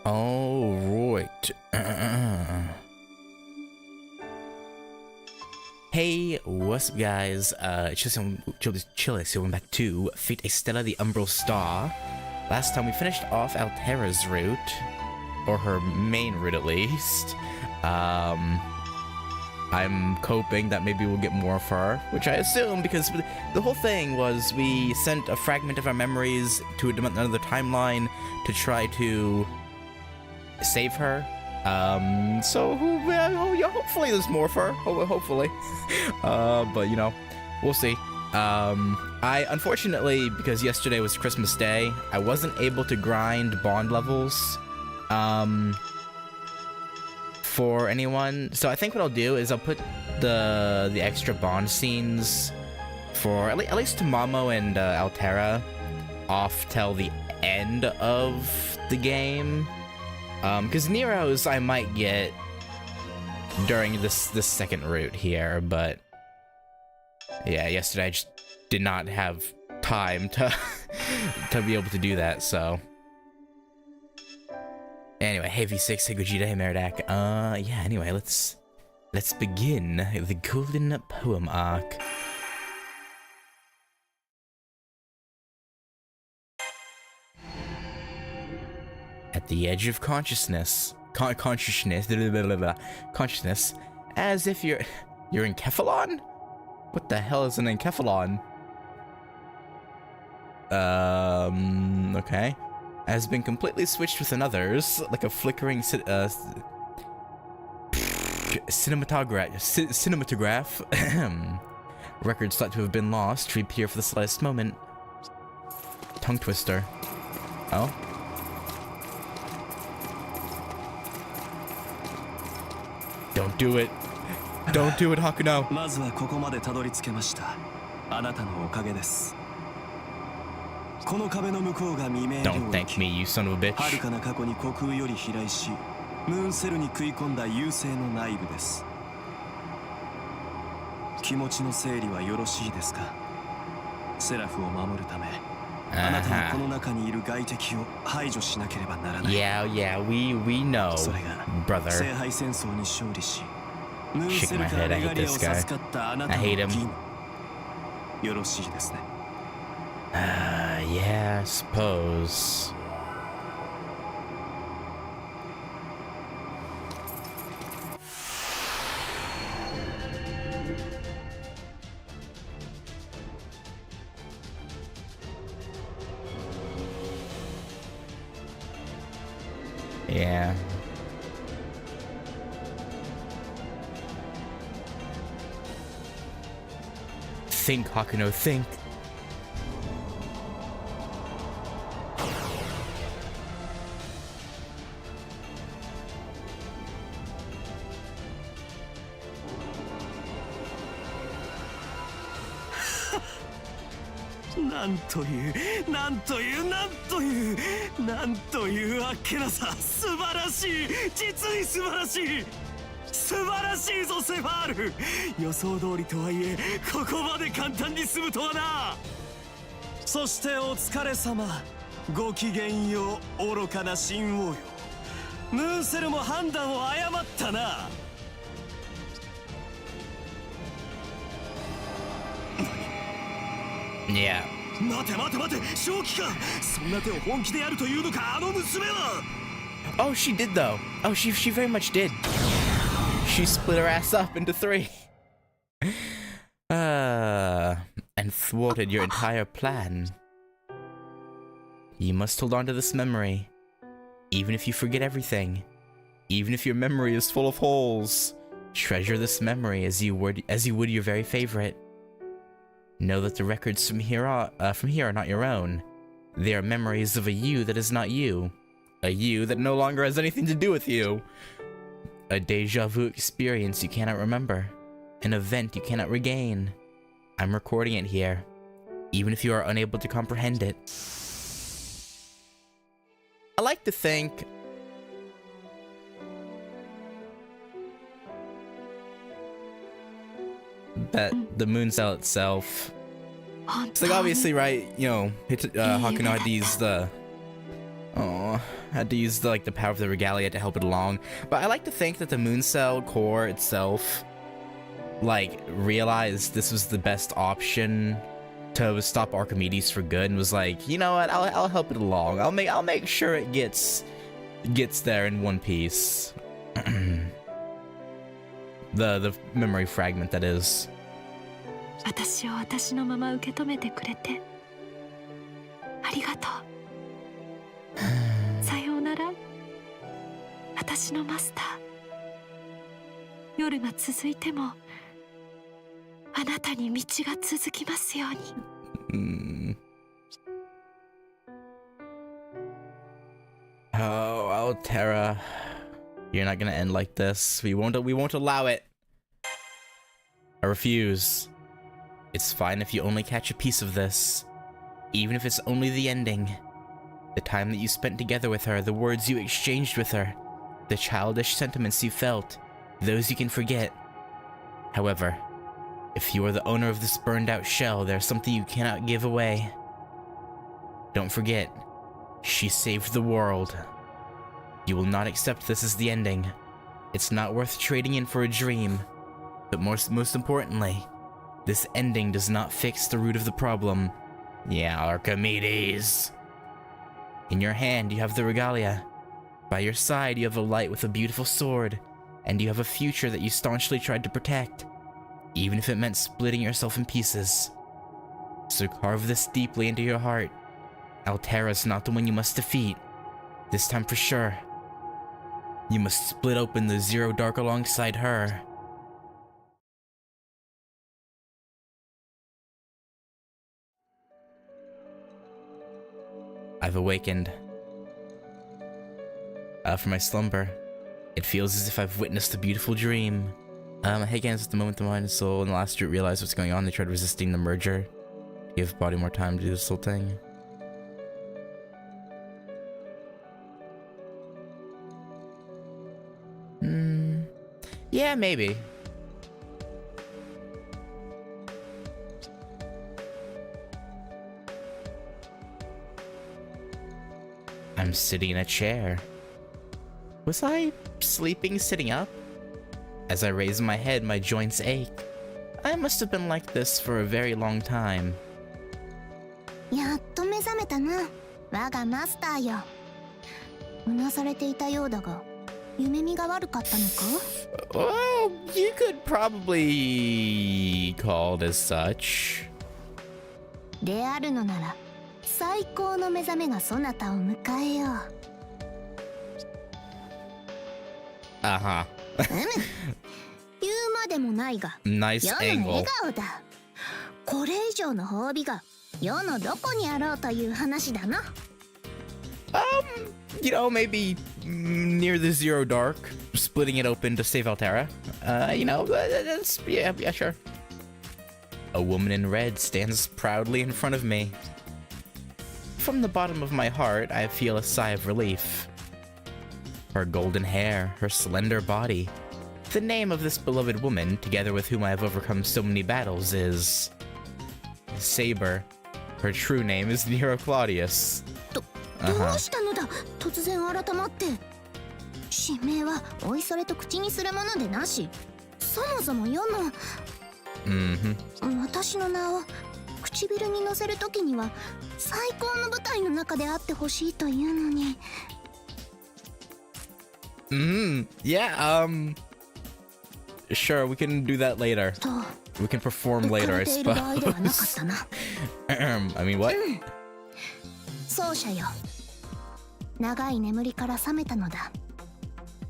All right. Hey, what's up, guys? Chillis, welcome back to Fate Extella, the Umbral Star. Last time we finished off Altera's route, or her main route at least. I'm hoping that maybe we'll get more of her, which I assume, because the whole thing was we sent a fragment of our memories to another timeline to try to save her. So hopefully there's more for her. Hopefully. But you know, we'll see. I unfortunately, because yesterday was Christmas Day, I wasn't able to grind bond levels for anyone. So I think what I'll do is I'll put the extra bond scenes for at least to Mamo and Altera off till the end of the game. Because Nero's I might get during this second route here, but yeah, yesterday I just did not have time to be able to do that, so. Anyway, hey V6, hey Gogeta, hey Meridak. Yeah, anyway, let's begin the Golden Poem arc. At the edge of consciousness, consciousness, as if you're in Kephalon? What the hell is an encephalon? Okay. Has been completely switched with another's, like a flickering cinematograph. Records thought to have been lost reappear for the slightest moment. Tongue twister. Oh? Don't do it. Don't do it, Hakuno. Don't thank me, you son of a bitch. Yeah, we know, brother. Shake my head, I hate this guy. I hate him. Yeah, I suppose. Yeah. Think, Hakuno, think.なんというあっけなさ。素晴らしい。実に素晴らしい。素晴らしいぞセファール。予想通りとはいえここまで簡単に済むとはな。そしてお疲れ様。ごきげんよう愚かな神王よ。ムーンセルも判断を誤ったな。Yeah. 待て正気か。そんな手を本気でやるというのか、あの娘は。 Oh, she did though. Oh, she very much did. She split her ass up into 3. And thwarted your entire plan. You must hold on to this memory. Even if you forget everything. Even if your memory is full of holes. Treasure this memory as you would your very favorite. Know that the records from here are not your own. They are memories of a you that is not you. A you that no longer has anything to do with you. A deja vu experience you cannot remember. An event you cannot regain. I'm recording it here, even if you are unable to comprehend it. I like to think that the moon cell itself, it's like obviously, right, you know, Hakuno had these Oh, I had to use the power of the regalia to help it along. But I like to think that the moon cell core itself, realized this was the best option to stop Archimedes for good, and was like, you know what? I'll help it along. I'll make sure it gets there in one piece. the memory fragment, that is. 私を私のまま受け止めてくれてありがとう。さようなら、私のマスター。夜が続いてもあなたに道が続きますように。Oh, Terra, you're not gonna end like this. We won't allow it. I refuse. It's fine if you only catch a piece of this, even if it's only the ending. The time that you spent together with her, the words you exchanged with her, the childish sentiments you felt, those you can forget. However, if you are the owner of this burned out shell, there's something you cannot give away. Don't forget, she saved the world. You will not accept this as the ending. It's not worth trading in for a dream. But most importantly, this ending does not fix the root of the problem. Yeah, Archimedes. In your hand, you have the regalia. By your side, you have a light with a beautiful sword. And you have a future that you staunchly tried to protect, even if it meant splitting yourself in pieces. So carve this deeply into your heart. Altera's not the one you must defeat. This time for sure. You must split open the Zero Dark alongside her. I've awakened. From my slumber. It feels as if I've witnessed a beautiful dream. Hey guys, at the moment the mind and soul and the last root realized what's going on, they tried resisting the merger. Give body more time to do this whole thing. Yeah, maybe. I'm sitting in a chair. Was I sleeping sitting up? As I raise my head, my joints ache. I must have been like this for a very long time. やっと目覚めたな、我がマスターよ。うなされていたようだが、夢見が悪かったのか？ Well, you could probably call it as such. であるのなら、最高の目覚めがそなたを迎えよう。Uh-huh. 言うまでもないが、 Nice 世の angle. 笑顔だ。これ以上の褒美が世のどこにあろうという話だな。You know, maybe near the Zero Dark, splitting it open to save Altera. You know, that's, yeah, sure. A woman in red stands proudly in front of me. From the bottom of my heart, I feel a sigh of relief. Her golden hair, her slender body. The name of this beloved woman, together with whom I have overcome so many battles, is... Saber. Her true name is Nero Claudius. どうしたのだ、突然改まって。使命はおいそれと口にするものでなし。そもそも世の、私の名を唇に乗せるときには最高の舞台の中であってほしいというのに。Yeah, sure, we can do that later. We can perform later, I suppose. I mean, what? 奏者よ、長い眠りから覚めたのだ。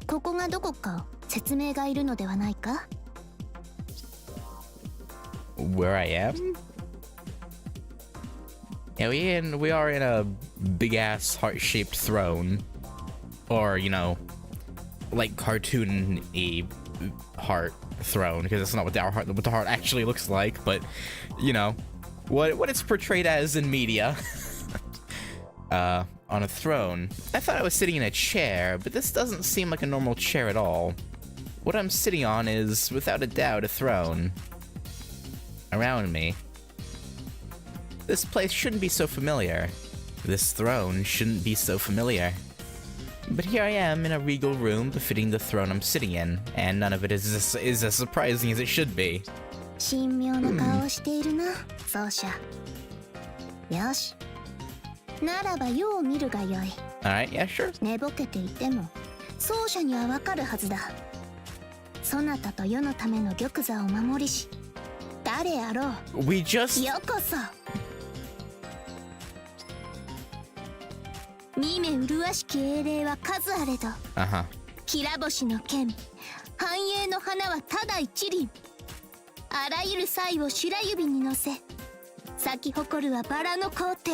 ここがどこか説明がいるのではないか？ Where I am? Yeah, we are in a big-ass heart-shaped throne. Or, you know, like cartoon-y heart throne, because that's not what the heart actually looks like, but, you know, what it's portrayed as in media. On a throne. I thought I was sitting in a chair, but this doesn't seem like a normal chair at all. What I'm sitting on is, without a doubt, a throne. Around me. This place shouldn't be so familiar. This throne shouldn't be so familiar. But here I am in a regal room befitting the throne I'm sitting in, and none of it is as surprising as it should be. 神妙な顔をしているな、奏者。よし。ならば世を見るがよい。Alright, yeah, sure. 寝ぼけていても奏者にはわかるはずだ。そなたと世のための玉座を守りし誰あろう。We just... よこそ。見目麗しき英霊は数あれど、きら星の剣、繁栄の花はただ一輪。あらゆる才を白指に乗せ、咲き誇るはバラの皇帝。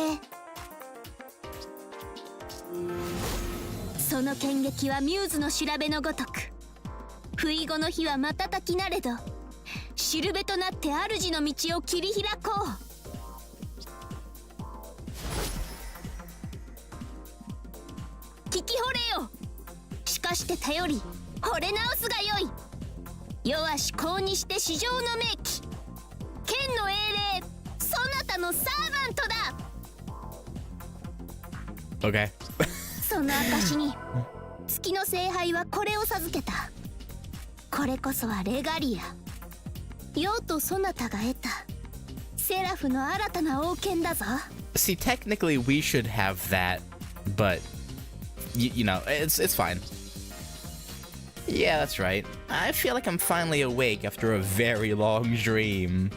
その剣撃はミューズの調べのごとく、不意後の日は瞬きなれど、しるべとなって主の道を切り開こう。聞き惚れよ。しかして頼り惚れ直すがよい。世は至高にして至上の名器、剣の英霊、そなたのサーバントだ。 Okay. その証に月の聖杯はこれを授けた。これこそはレガリア、世とそなたが得たセラフの新たな王権だぞ。 See, technically we should have that, but you know, it's fine. Yeah, that's right. I feel like I'm finally awake after a very long dream.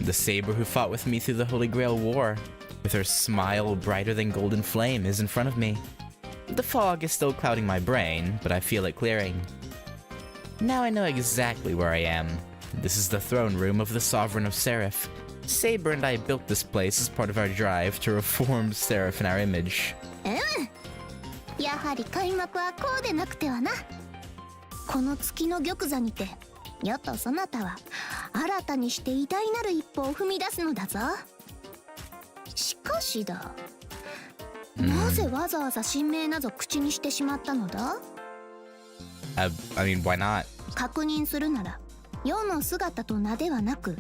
The saber who fought with me through the Holy Grail War, with her smile brighter than golden flame, is in front of me. The fog is still clouding my brain, but I feel it clearing. Now I know exactly where I am. This is the throne room of the Sovereign of Seraph. Saber and I built this place as part of our drive to reform Seraph in our image. やはり開幕はこうでなくてはな。この月の玉座にて世とそなたは新たにして偉大なる一歩を踏み出すのだぞ。しかしだ、なぜわざわざ神明なぞ口にしてしまったのだ？ I mean, why not? 確認するなら世の姿と名ではなく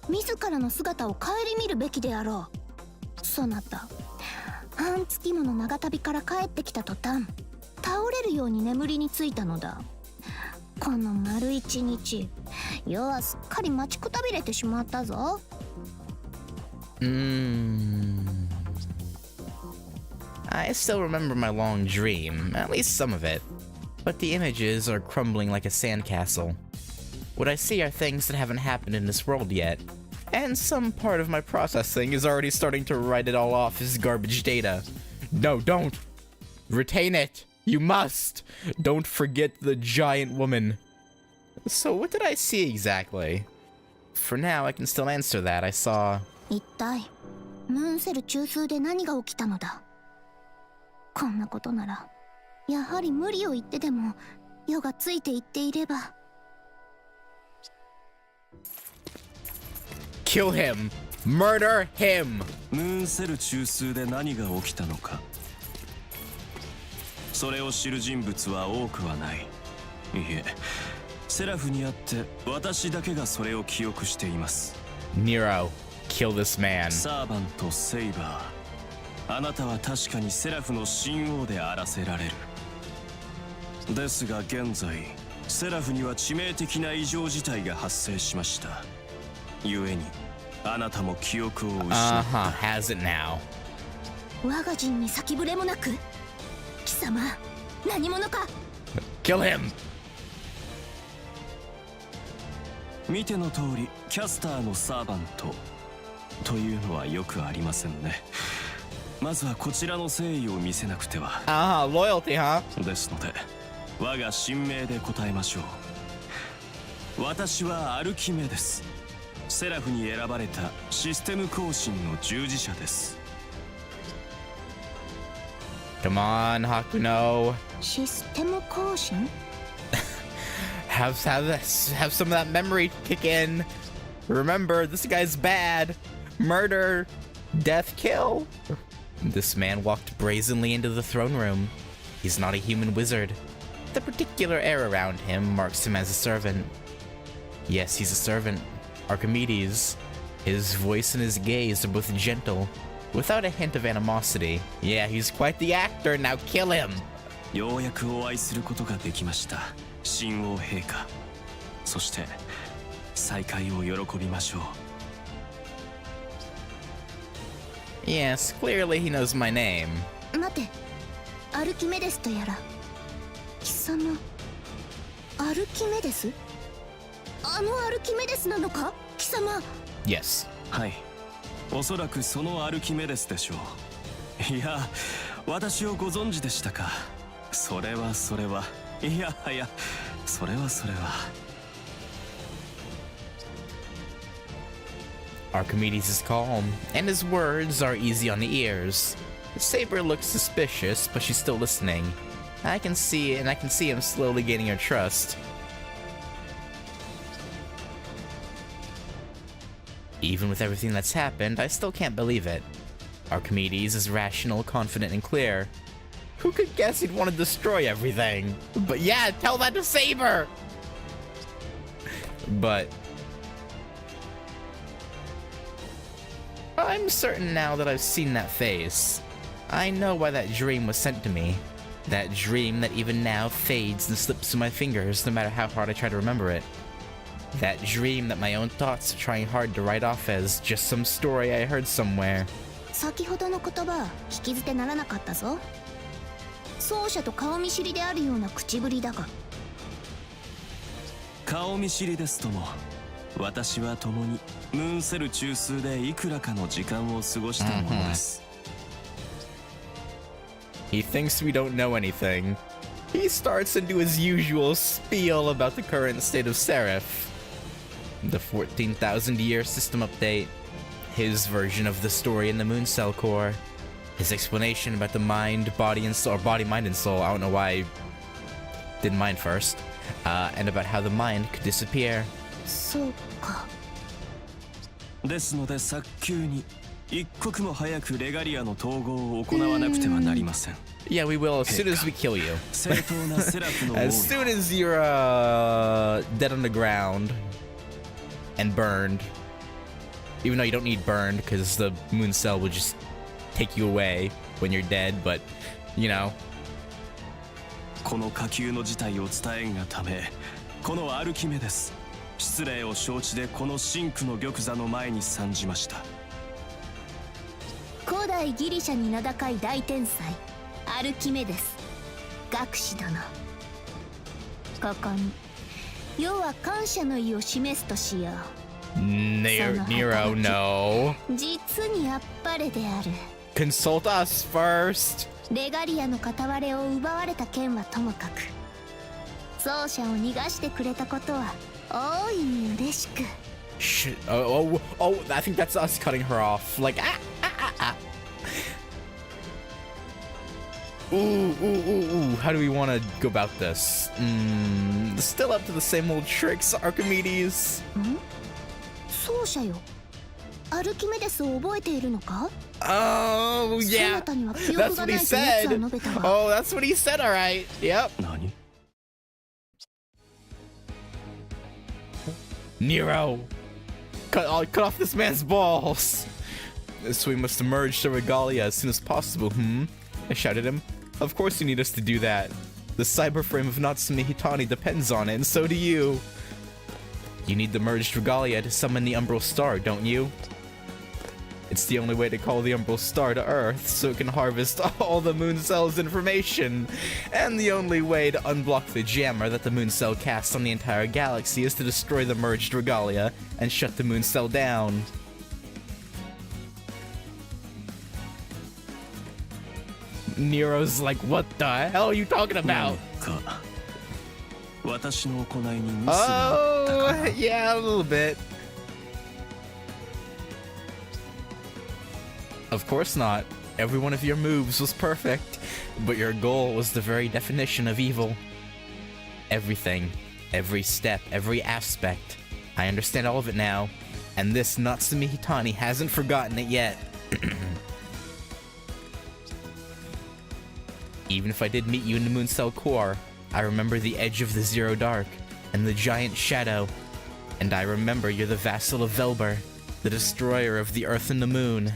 自らの姿を顧みるべきであろう。そなた半月もの長旅から帰ってきた途端、倒れるように眠りについたのだ。この丸一日、世はすっかり待ちくたびれてしまったぞ。I still remember my long dream, at least some of it. But the images are crumbling like a sandcastle. What I see are things that haven't happened in this world yet. And some part of my processing is already starting to write it all off as garbage data. No, don't! Retain it! You must! Don't forget the giant woman. So what did I see exactly? For now, I can still answer that. I saw... 一体ムーンセル中枢で何が起きたのだ。こんなことならやはり無理を言ってでも世がついていっていれば。Kill him! Murder him! ムーンセル中枢で何が起きたのか、それを知る人物は多くはない。いえ、セラフにあって私だけがそれを記憶しています。 Nero, kill this man. サーバント・セイバー、あなたは確かにセラフの神王であらせられる。ですが現在セラフには致命的な異常事態が発生しました。故にあなたも記憶を失った。has it now. 我が陣に先触れもなく、貴様何者か。 Kill him! 見ての通りキャスターのサーバントというのはよくありませんね。まずはこちらの誠意を見せなくては。Loyalty, huh? ですので我が神明で答えましょう。私はアルキメデス、セラフに選ばれたシステム更新の従事者です。 Come on, Hakuno. システム更新？ Have some of that memory kick in. Remember, this guy's bad. Murder, death, kill. This man walked brazenly into the throne room. He's not a human wizard. The particular air around him marks him as a servant. Yes, he's a servant. Archimedes. His voice and his gaze are both gentle, without a hint of animosity. Yeah, he's quite the actor, now kill him! ようやくお会いすることができました、新王陛下。そして再会を喜びましょう。 Yes, clearly he knows my name. 待て、アルキメデスとやら貴様、アルキメデス？あのアルキメデスなのか貴様？ Yes. はい、おそらくそのアルキメデスでしょう。いや、私をご存知でしたか。それはそれは、いやはや、それはそれは。 Archimedes is calm, and his words are easy on the ears. Saber looks suspicious, but she's still listening. I can see him slowly gaining her trust. Even with everything that's happened, I still can't believe it. Archimedes is rational, confident, and clear. Who could guess he'd want to destroy everything? But yeah, tell that to Saber! But I'm certain now that I've seen that face. I know why that dream was sent to me. That dream that even now fades and slips through my fingers no matter how hard I try to remember it. That dream that my own thoughts are trying hard to write off as just some story I heard somewhere. 先ほどの言葉、聞き捨てならなかったぞ。奏者と顔見知りであるような口ぶりだが。顔見知りですとも、私は共にムーンセル中枢でいくらかの時間を過ごしたものです。He thinks we don't know anything. He starts into his usual spiel about the current state of Seraph. The 14,000-year system update. His version of the story in the Moon Cell Core. His explanation about the mind, body, and soul, or body, mind, and soul. I don't know why I didn't mind first. And about how the mind could disappear. そうか。ですので早急に一刻も早くレガリアの統合を行わなくてはなりません。 Yeah, we will as soon as we kill you. 正当なセラフの王 As よ。 soon as you're dead on the ground and burned. Even though you don't need burned because the moon cell will just take you away when you're dead, but you know. この下級の事態を伝えんがため、このアルキメデス、失礼を承知でこの真紅の玉座の前に参じました。古代ギリシャに名高い大天才アルキメデス学士殿、ここに要は感謝の意を示すとしよう。 Nero, no. 実にあっぱれである。 Consult us first. レガリアの片割れを奪われた件はともかく、奏者を逃がしてくれたことは大いに嬉しく。 I think that's us cutting her off. Like, Ooh. How do we want to go about this? Still up to the same old tricks, Archimedes. 奏者よ、アルキメデスを覚えているのか？ Oh, yeah. That's what he said. Oh, that's what he said, alright. Yep. 何？ Nero! Cut off this man's balls! So we must emerge to Regalia as soon as possible, I shouted at him. Of course you need us to do that. The cyber frame of Natsume Hitani depends on it, and so do you. You need the merged Regalia to summon the Umbral Star, don't you? It's the only way to call the Umbral Star to Earth, so it can harvest all the Moon Cell's information. And the only way to unblock the jammer that the Moon Cell casts on the entire galaxy is to destroy the merged Regalia and shut the Moon Cell down. Nero's like, what the hell are you talking about? 私の行いにミスがあったかな。 Oh, yeah, a little bit. Of course not. Every one of your moves was perfect, but your goal was the very definition of evil. Everything, every step, every aspect. I understand all of it now, and this Natsume Hitani hasn't forgotten it yet. Even if I did meet you in the Moon Cell Core, I remember the edge of the Zero Dark, and the giant shadow. And I remember you're the vassal of Velber, the destroyer of the Earth and the Moon.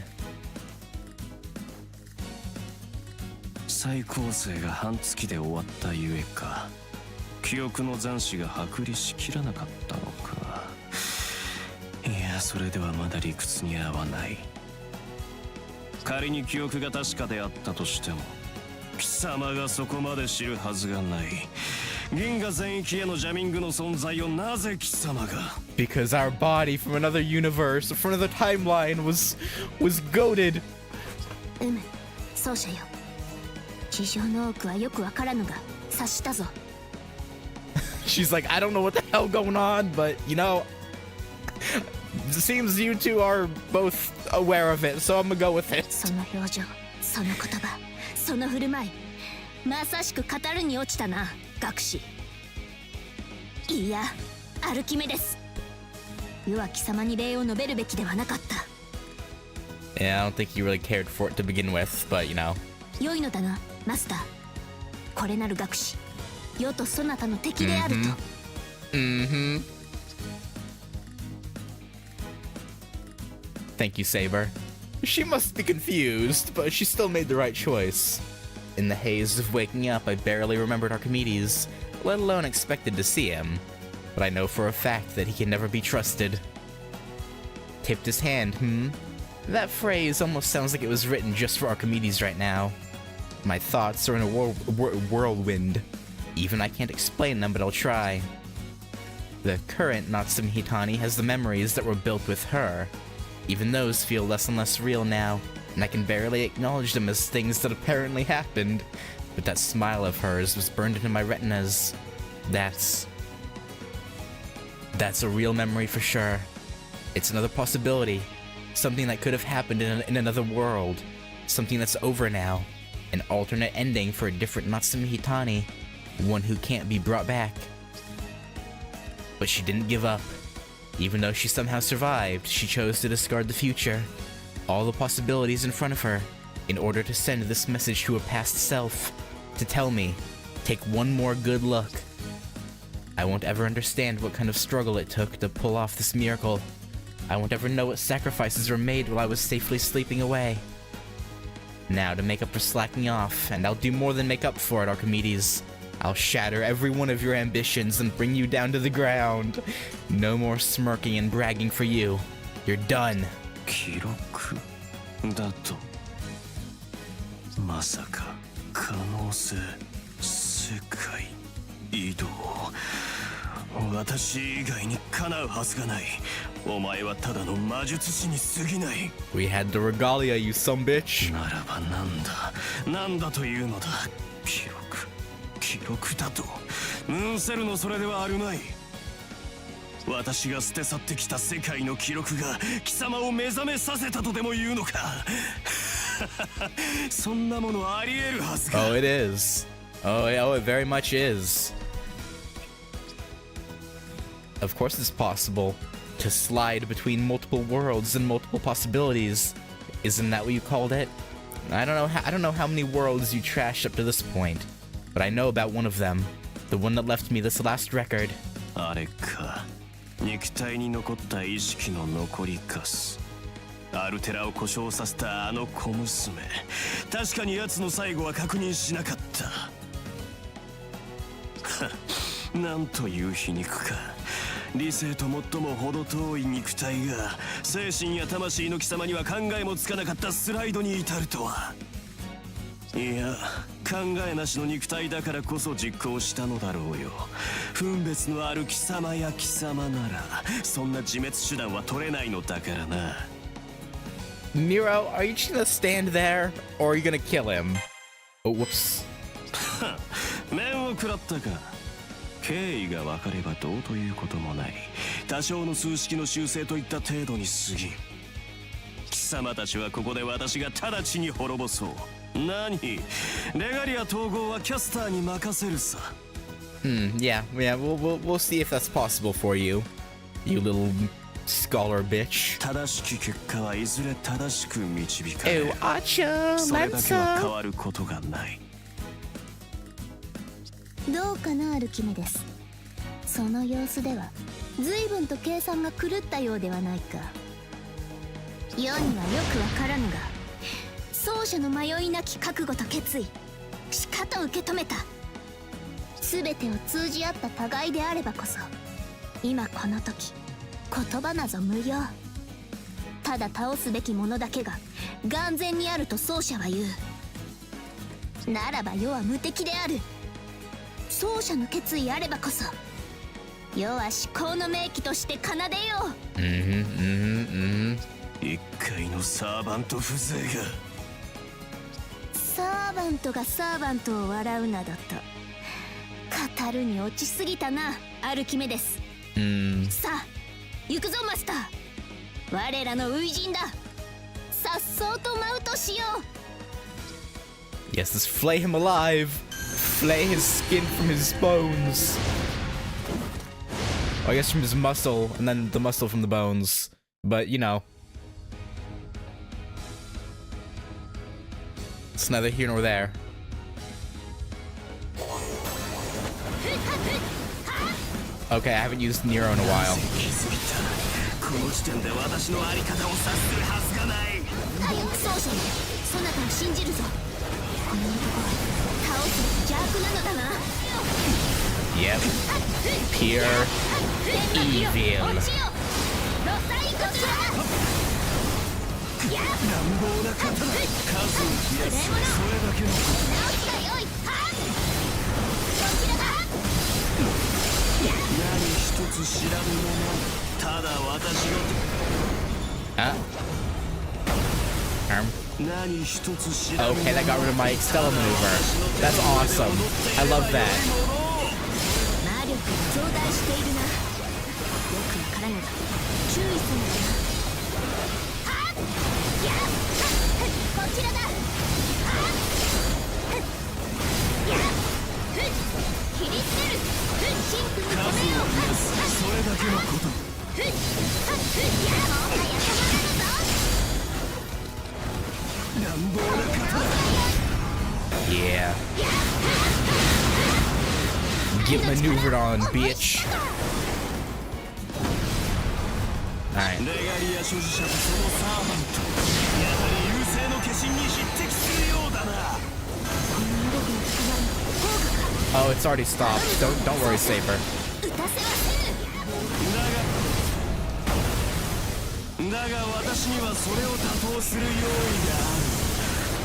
再構成が半月で終わったゆえか、記憶の残滓が剥離しきらなかったのか。いや、それではまだ理屈に合わない。仮に記憶が確かであったとしても、貴様がそこまで知るはずがない。銀河全域へのジャミングの存在をなぜ貴様が。 Because our body from another universe, from another timeline was goaded. そうじゃよ。地上の多くはよくわからぬが察したぞ。She's like, I don't know what the hell going on, but you know, it seems you two are both aware of it, so I'm gonna go with it. その表情、その言葉、その振る舞い、まさしく語るに落ちたな、学士。いや、アルキメデス。余は貴様に礼を述べるべきではなかった。Yeah, I don't think you really cared for it to begin with, but you know. 良いのだな、マスター。これなる学士、世とそなたの敵であると。Thank you, Saber. She must be confused, but she still made the right choice. In the haze of waking up, I barely remembered Archimedes, let alone expected to see him. But I know for a fact that he can never be trusted. Tipped his hand, That phrase almost sounds like it was written just for Archimedes right now. My thoughts are in a whirlwind. Even I can't explain them, but I'll try. The current Natsume Hitani has the memories that were built with her. Even those feel less and less real now, and I can barely acknowledge them as things that apparently happened. But that smile of hers was burned into my retinas. That's a real memory for sure. It's another possibility. Something that could have happened in another world. Something that's over now. An alternate ending for a different Natsume Hitani. One who can't be brought back. But she didn't give up. Even though she somehow survived, she chose to discard the future. All the possibilities in front of her. In order to send this message to her past self. To tell me, take one more good look. I won't ever understand what kind of struggle it took to pull off this miracle. I won't ever know what sacrifices were made while I was safely sleeping away. Now to make up for slacking off, and I'll do more than make up for it, Archimedes. I'll shatter every one of your ambitions and bring you down to the ground. No more smirking and bragging for you. You're done. 記録だと。まさか可能性、世界移動。私以外にかなうはずがない。お前はただの魔術師に過ぎない。We had the regalia, you some bitch. ならばなんだというのだ。記録だと。ムーンセルのそれではあるまい。私が捨て去ってきた世界の記録が貴様を目覚めさせたとでも言うのか。そんなものあり得るはずが。Oh, it is. Oh, it very much is. Of course it's possible to slide between multiple worlds and multiple possibilities. Isn't that what you called it? I don't know how many worlds you trashed up to this point, but I know about one of them. The one that left me this last record. あれか。肉体に残った意識の残りかす。アルテラを故障させたあの小娘。確かに奴の最後は確認しなかった。なんという皮肉か。理性と最も程遠い肉体が精神や魂の貴様には考えもつかなかったスライドに至るとは。いや、考えなしの肉体だからこそ実行したのだろうよ。分別のある貴様や貴様ならそんな自滅手段は取れないのだからな。Nero, are you just gonna stand there, or are you gonna kill him? Oh, whoops. 面を食らったか。経緯が分かればどうということもない。多少の数式の修正といった程度に過ぎん。貴様たちはここで私が直ちに滅ぼそう。何？レガリア統合はキャスターに任せるさ。Yeah, we'll see if that's possible for you, you little scholar bitch. 正しき結果はいずれ正しく導かれる。Acha, それだけは変わることがない。どうかな、アルキメデス。その様子では随分と計算が狂ったようではないか。世にはよくわからぬが、奏者の迷いなき覚悟と決意、しかと受け止めた。全てを通じ合った互いであればこそ、今この時言葉なぞ無用。ただ倒すべきものだけが眼前にあると奏者は言う。ならば世は無敵である。奏者の決意あればこそ世は思考の名器として奏でよう。一回のサーバント風情が。サーバントがサーバントを笑うなどと語るに落ちすぎたな、アルキメデス。さあ行くぞマスター。我らの初陣だ。さっそうと舞うとしよう。 Yes, let's flay him alive. Flay his skin from his bones. Oh, I guess from his muscle, and then the muscle from the bones. But, you know. It's neither here nor there. Okay, I haven't used Nero in a while. この時点で私のあり方を察するはずがない。早く奏者にそなたを信じるぞ。この男は倒す邪悪なのだな。 Yep. Pure evil. 乱暴な刀、数を増やす、それだけのこと。何一つ知らぬもの、ただ私の 何一つ知らぬもの。 Okay, that got rid of my Extella maneuver. That's awesome. I love that. 魔力が増大しているな。よくわからぬが注意するんだな。こちらだ。切り捨てる。シンプルに止めよう。それだけのこと。もはや止まらぬぞ。乱暴な刀。 Yeah. Get maneuvered on, bitch. Alright. レガリア所持者とそのサーバント、やはり優勢の化身に匹敵するようだな。 Oh, it's already stopped. Don't worry, Saber. だが私にはそれを打倒する用意がある。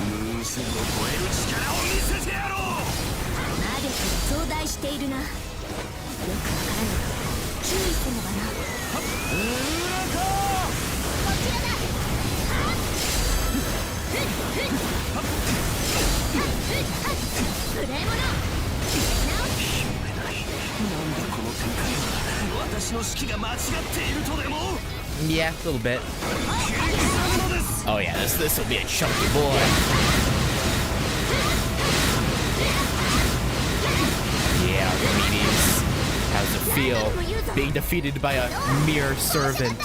ムーンセルを超える力を見せてやろう。魔力が増大しているな。よくわからぬが注意せねばな。こちらだ。無礼者。なんだこの展開は。私の指揮が間違っているとでも。 Yeah, a little bit. Oh yeah, this will be a chunky boy. Yeah, Archimedes. How's it feel being defeated by a mere servant?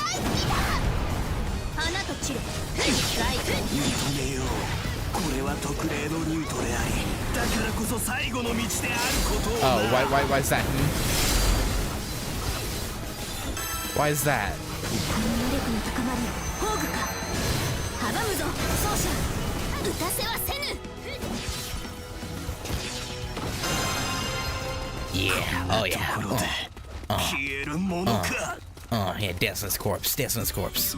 花と散れ。認めよう。これは特例のルートであり、だからこそ最後の道であることを。 Oh, why is that? Why is that? この魔力の高まりを宝具か。阻むぞ奏者。打たせはせぬ。 Yeah, oh yeah. 消えるものか。 Yeah, dance on his corpse, dance on his corpse.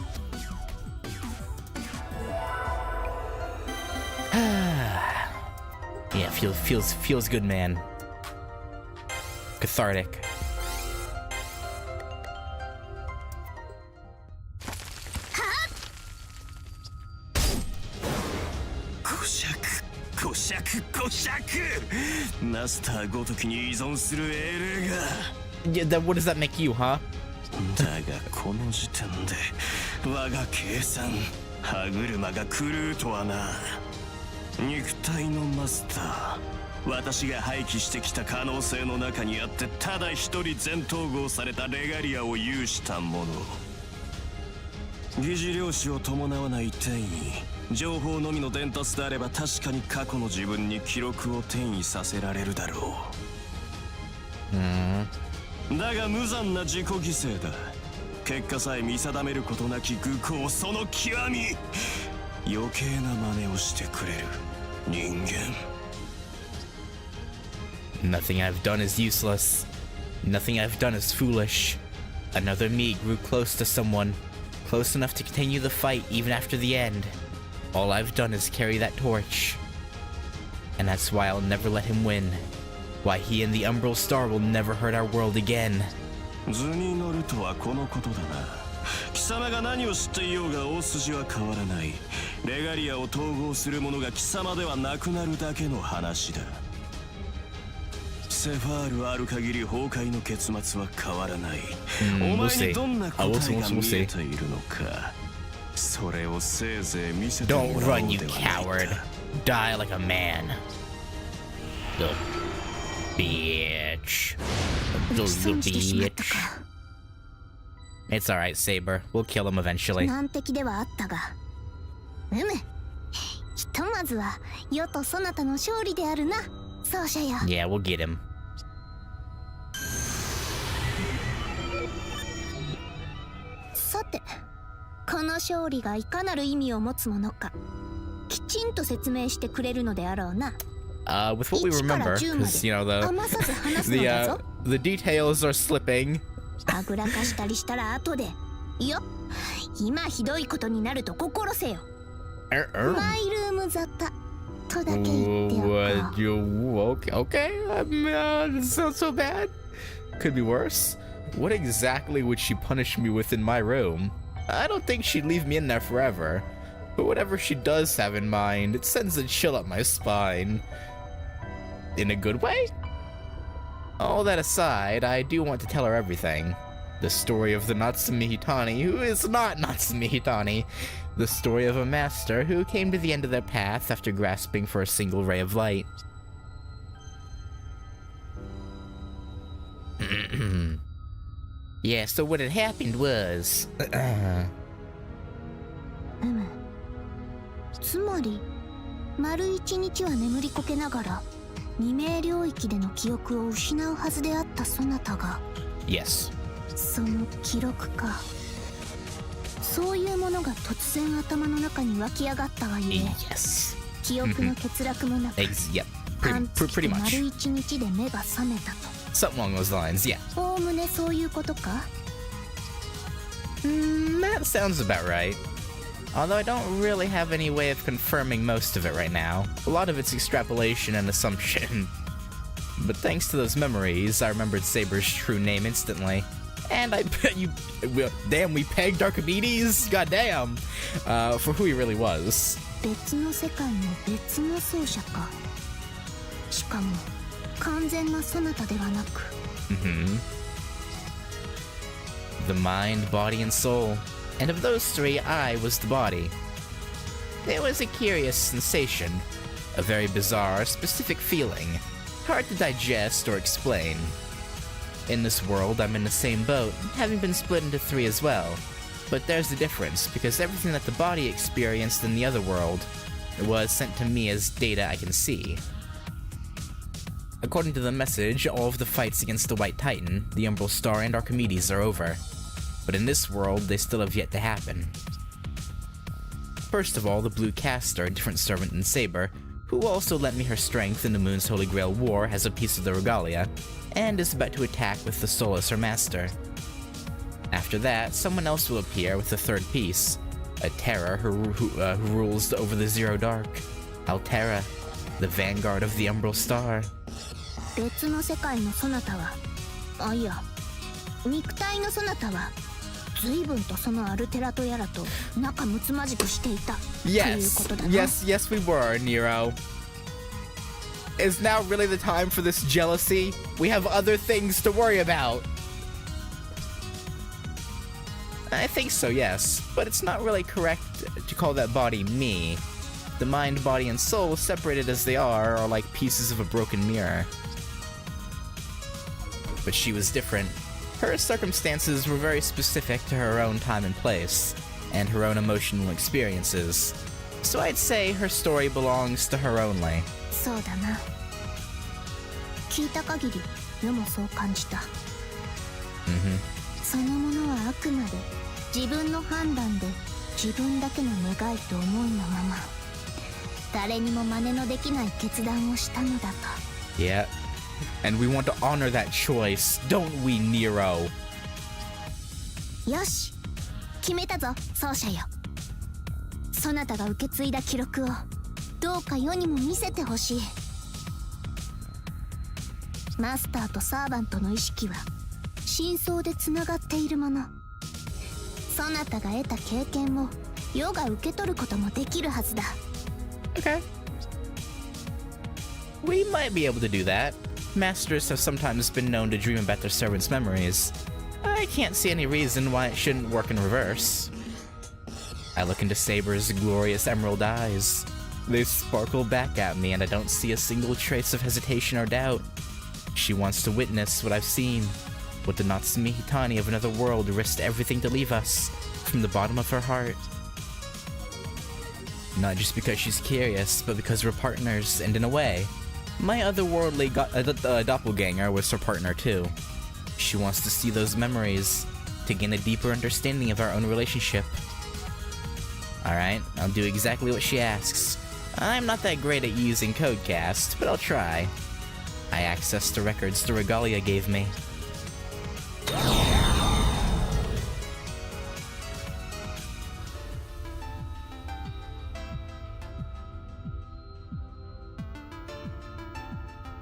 Yeah, feels good, man. Cathartic. こしゃく。マスターごときに依存する英霊が。 Yeah, what does that make you, huh? だがこの時点で我が計算歯車が狂うとはな。肉体のマスター、私が廃棄してきた可能性の中にあってただ一人全統合されたレガリアを有した者。疑似量子を伴わない転移、情報のみの伝達であれば確かに過去の自分に記録を転移させられるだろう。だが無残な自己犠牲だ。結果さえ見定めることなき愚行、その極み。余計な真似をしてくれる人間。Nothing I've done is useless. Nothing I've done is foolish. Another me grew close to someone, close enough to continue the fight even after the end. All I've done is carry that torch. And that's why I'll never let him win. Why he and the Umbral Star will never hurt our world again. 図に乗るとはこのことだな。貴様が何を知っていようが大筋は変わらない。レガリアを統合する者が貴様ではなくなるだけの話だ。セファールある限り崩壊の結末は変わらない。お前にどんな答えが見えているのか。それをせいぜい見せてもらおうではないか。 Don't run, you coward. Die like a man. The bitch. The bitch. It's alright, Saber. We'll kill him eventually. 難敵ではあったが、ひとまずは世とそなたの勝利であるな、奏者よ。 Yeah, we'll get him. さて、この勝利がいかなる意味を持つものか、きちんと説明してくれるのであろうな。With what we remember, because, you know, the details are slipping. はぐらかしたりしたら後で、いや、今ひどいことになると心せよ。マイルーム沙汰とだけ言っておこう。Okay, it sounds so bad. Could be worse. What exactly would she punish me with in my room? I don't think she'd leave me in there forever. But whatever she does have in mind, it sends a chill up my spine. In a good way? All that aside, I do want to tell her everything. The story of the Natsume Hitani, who is not Natsume Hitani. The story of a master who came to the end of their path after grasping for a single ray of light. Yeah, so what had happened was... つまり、丸一日は眠りこけながら未明領域での記憶を失うはずであったそなたが、 Yes. その記録か。そういうものが突然頭の中に湧き上がったがゆえ、 Yes. 記憶の欠落もなく、 Yep. 半月 Pretty と much. 丸一日で目が覚めたと。 Something along those lines, yeah. おおむねそういうことか。 That sounds about right. Although I don't really have any way of confirming most of it right now. A lot of it's extrapolation and assumption. But thanks to those memories, I remembered Saber's true name instantly. And I bet you... Damn, we pegged Archimedes? Goddamn! For who he really was. 別の世界の別の奏者か。しかも完全なそなたではなく。The mind, body, and soul. And of those three, I was the body. It was a curious sensation. A very bizarre, specific feeling. Hard to digest or explain. In this world, I'm in the same boat, having been split into three as well. But there's a difference, because everything that the body experienced in the other world was sent to me as data I can see. According to the message, all of the fights against the White Titan, the Umbral Star, and Archimedes are over. But in this world, they still have yet to happen. First of all, the Blue Caster, a different servant than Saber, who also lent me her strength in the Moon's Holy Grail War, has a piece of the regalia, and is about to attack with the soul as her master. After that, someone else will appear with the third piece, a terror who rules over the Zero Dark, Altera, the vanguard of the Umbral Star. 別の世界のそなたは、あ、いや、肉体のそなたは随分とそのアルテラとやらと仲睦まじくしていたということだな。 Yes, we were, Nero. Is now really the time for this jealousy? We have other things to worry about. I think so, yes, but it's not really correct to call that body me. The mind, body, and soul, separated as they are like pieces of a broken mirror. But she was different. Her circumstances were very specific to her own time and place, and her own emotional experiences. So I'd say her story belongs to her only. そうだな。聞いた限り、世もそう感じた。そのものはあくまで自分の判断で自分だけの願いと思いのまま、誰にも真似のできない決断をしたのだと。Yeah. And we want to honor that choice, don't we, Nero? よし、決めたぞ奏者よ。そなたが受け継いだ記録をどうか世にも見せてほしい。マスターとサーバントの意識は真相でつながっているもの。そなたが得た経験を世が受け取ることもできるはずだ。 Okay. We might be able to do that. Masters have sometimes been known to dream about their servants' memories. I can't see any reason why it shouldn't work in reverse. I look into Saber's glorious emerald eyes. They sparkle back at me, and I don't see a single trace of hesitation or doubt. She wants to witness what I've seen. What the Natsume Hitani of another world risked everything to leave us, from the bottom of her heart. Not just because she's curious, but because we're partners, and in a way, my otherworldly doppelganger was her partner too. She wants to see those memories, to gain a deeper understanding of our own relationship. Alright, I'll do exactly what she asks. I'm not that great at using Codecast, but I'll try. I accessed the records the Regalia gave me.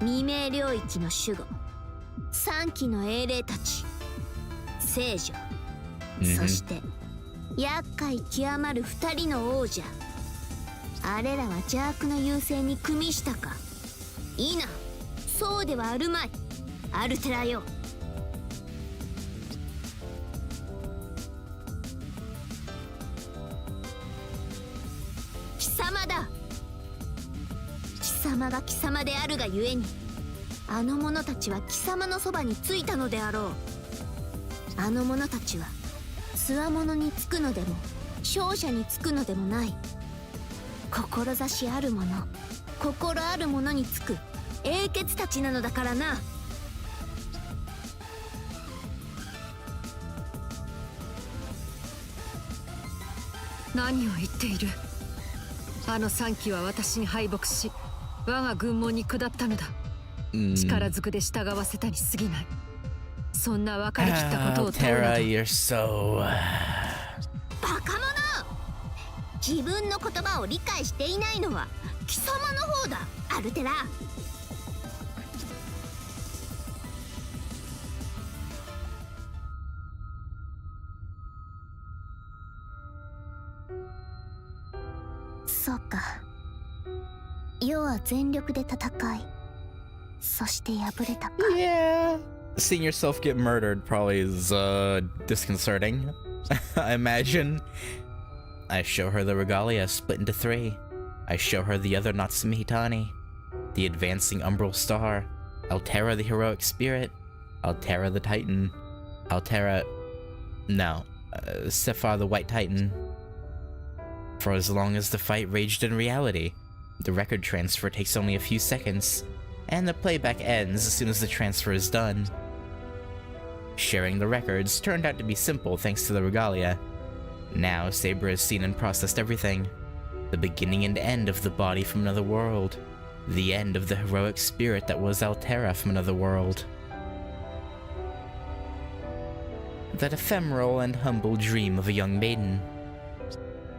Mime 領域の守護、3期の英霊たち、聖女、そして厄介極まる2人の王者。あれらは邪悪の優勢に組みしたか。いいな、そうではあるまい、アルテラよ。貴様だ。貴様が貴様であるがゆえに、あの者たちは貴様のそばについたのであろう。あの者たちは強者につくのでも勝者につくのでもない。志ある者、心ある者につく英傑たちなのだからな。何を言っている。あの3機は私に敗北し、我が軍門に下ったのだ。力ずくで従わせたに過ぎない。そんな分かりきったことを問うなど。Terra, you're so... バカ者！自分の言葉を理解していないのは貴様の方だ、アルテラ。そうか。世は全力で戦い、そして敗れたか。Yeah. Seeing yourself get murdered probably is, disconcerting. I imagine. I show her the regalia split into 3. I show her the other Natsume Hitani. The advancing umbral star. Altera the heroic spirit. Altera the titan. Altera... No. Sephar the white titan. For as long as the fight raged in reality, the record transfer takes only a few seconds, and the playback ends as soon as the transfer is done. Sharing the records turned out to be simple thanks to the regalia. Now Saber has seen and processed everything. The beginning and end of the body from another world. The end of the heroic spirit that was Altera from another world. That ephemeral and humble dream of a young maiden.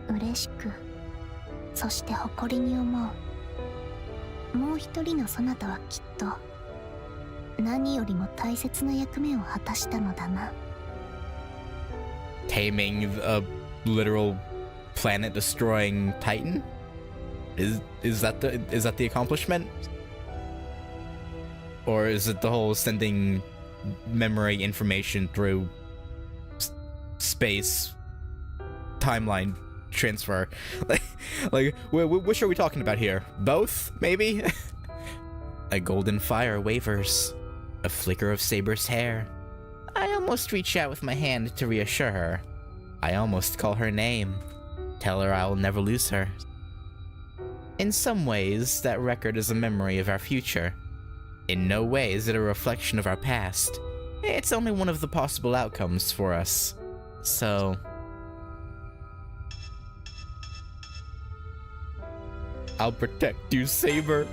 嬉しく、そして誇りに思う。もう一人のそなたはきっと何よりも大切な役目を果たしたのだな。Taming a literal planet-destroying titan? Is that the accomplishment? Or is it the whole sending memory information through space timeline transfer? like which are we talking about here? Both, maybe? A golden fire wavers. A flicker of Saber's hair. I almost reach out with my hand to reassure her. I almost call her name. Tell her I will never lose her. In some ways, that record is a memory of our future. In no way is it a reflection of our past. It's only one of the possible outcomes for us. So... I'll protect you, Saber.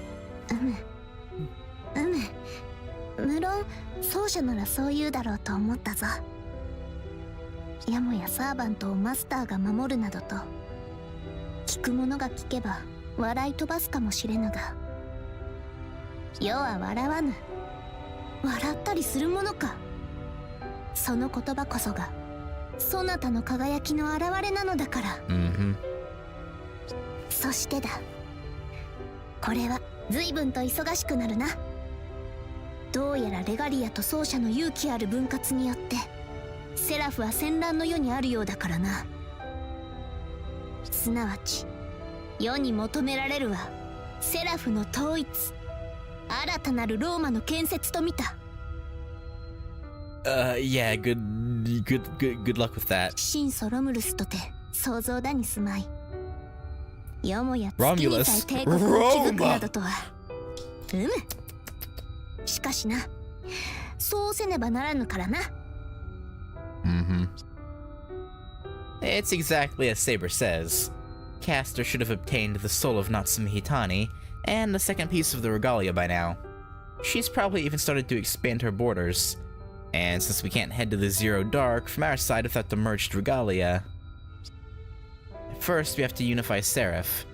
無論奏者ならそう言うだろうと思ったぞ。やもやサーバントをマスターが守るなどと。聞く者が聞けば笑い飛ばすかもしれぬが、世は笑わぬ。笑ったりするものか。その言葉こそがそなたの輝きの表れなのだから。そしてだ、これは随分と忙しくなるな。どうやらレガリアと奏者の勇気ある分割によってセラフは戦乱の世にあるようだからな。すなわち世に求められるはセラフの統一、新たなるローマの建設と見た。Yeah, good luck with that. シンソロムルスとて想像だに住まい。よもや月にさえ帝国を築くなどとは。しかしな、そうせねばならぬからな。It's exactly as Saber says. Castor should have obtained the soul of Natsume Hitani and the second piece of the regalia by now. She's probably even started to expand her borders. And since we can't head to the Zero Dark from our side without the merged regalia, first we have to unify Seraph.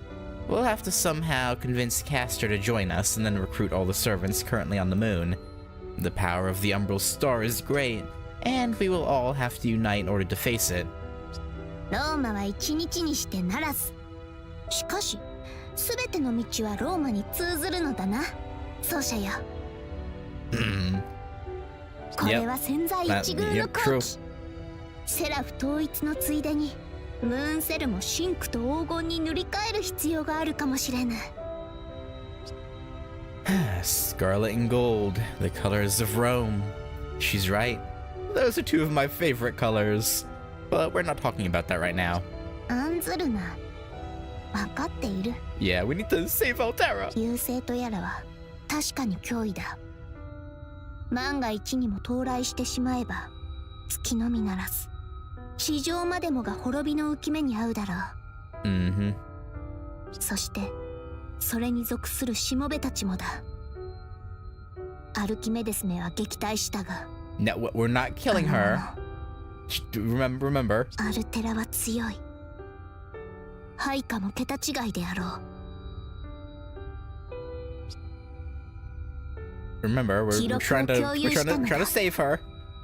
We'll have to somehow convince Castor to join us and then recruit all the servants currently on the moon. The power of the Umbral Star is great, and we will all have to unite in order to face it. ローマは一日にしてならず。しかし、すべての道はローマに通ずるのだな、奏者よ。これは千載一遇の好機。セラフ統一のついでにムーンセルもシンクと黄金に塗り替える必要があるかもしれない。Scarlet and gold, the colors of Rome. She's right. Those are two of my favorite colors. But we're not talking about that right now. 案ずるな。分かっている。Yeah, we need to save Altera. 優勢とやらは確かに脅威だ。万が一にも到来してしまえば月のみならず地上までもが滅びの浮き目に遭うだろう。そしてそれに属するしもべたちもだ。アルキメデスめは撃退したが。No, we're not killing her. Remember. アルテラは強い。配下も桁違いであろう。Remember, we're trying to save her.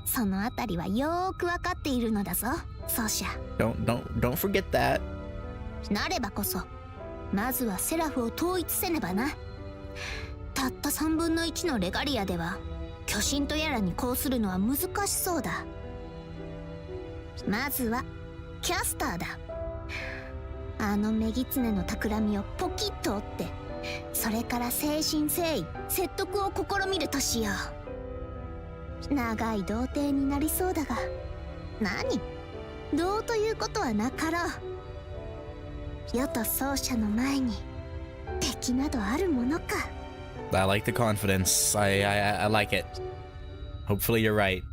そのあたりはよーくわかっているのだぞ、奏者。Don't forget that. なればこそ、まずはセラフを統一せねばな。たった3分の1のレガリアでは、巨神とやらに抗するのは難しそうだ。まずはキャスターだ。あのメギツネの企みをポキッと折って、それから誠心誠意説得を試みるとしよう。長い童貞になりそうだが、何どうということはなかろう。世と奏者の前に敵などあるものか。I like the confidence. I like it. Hopefully you're right.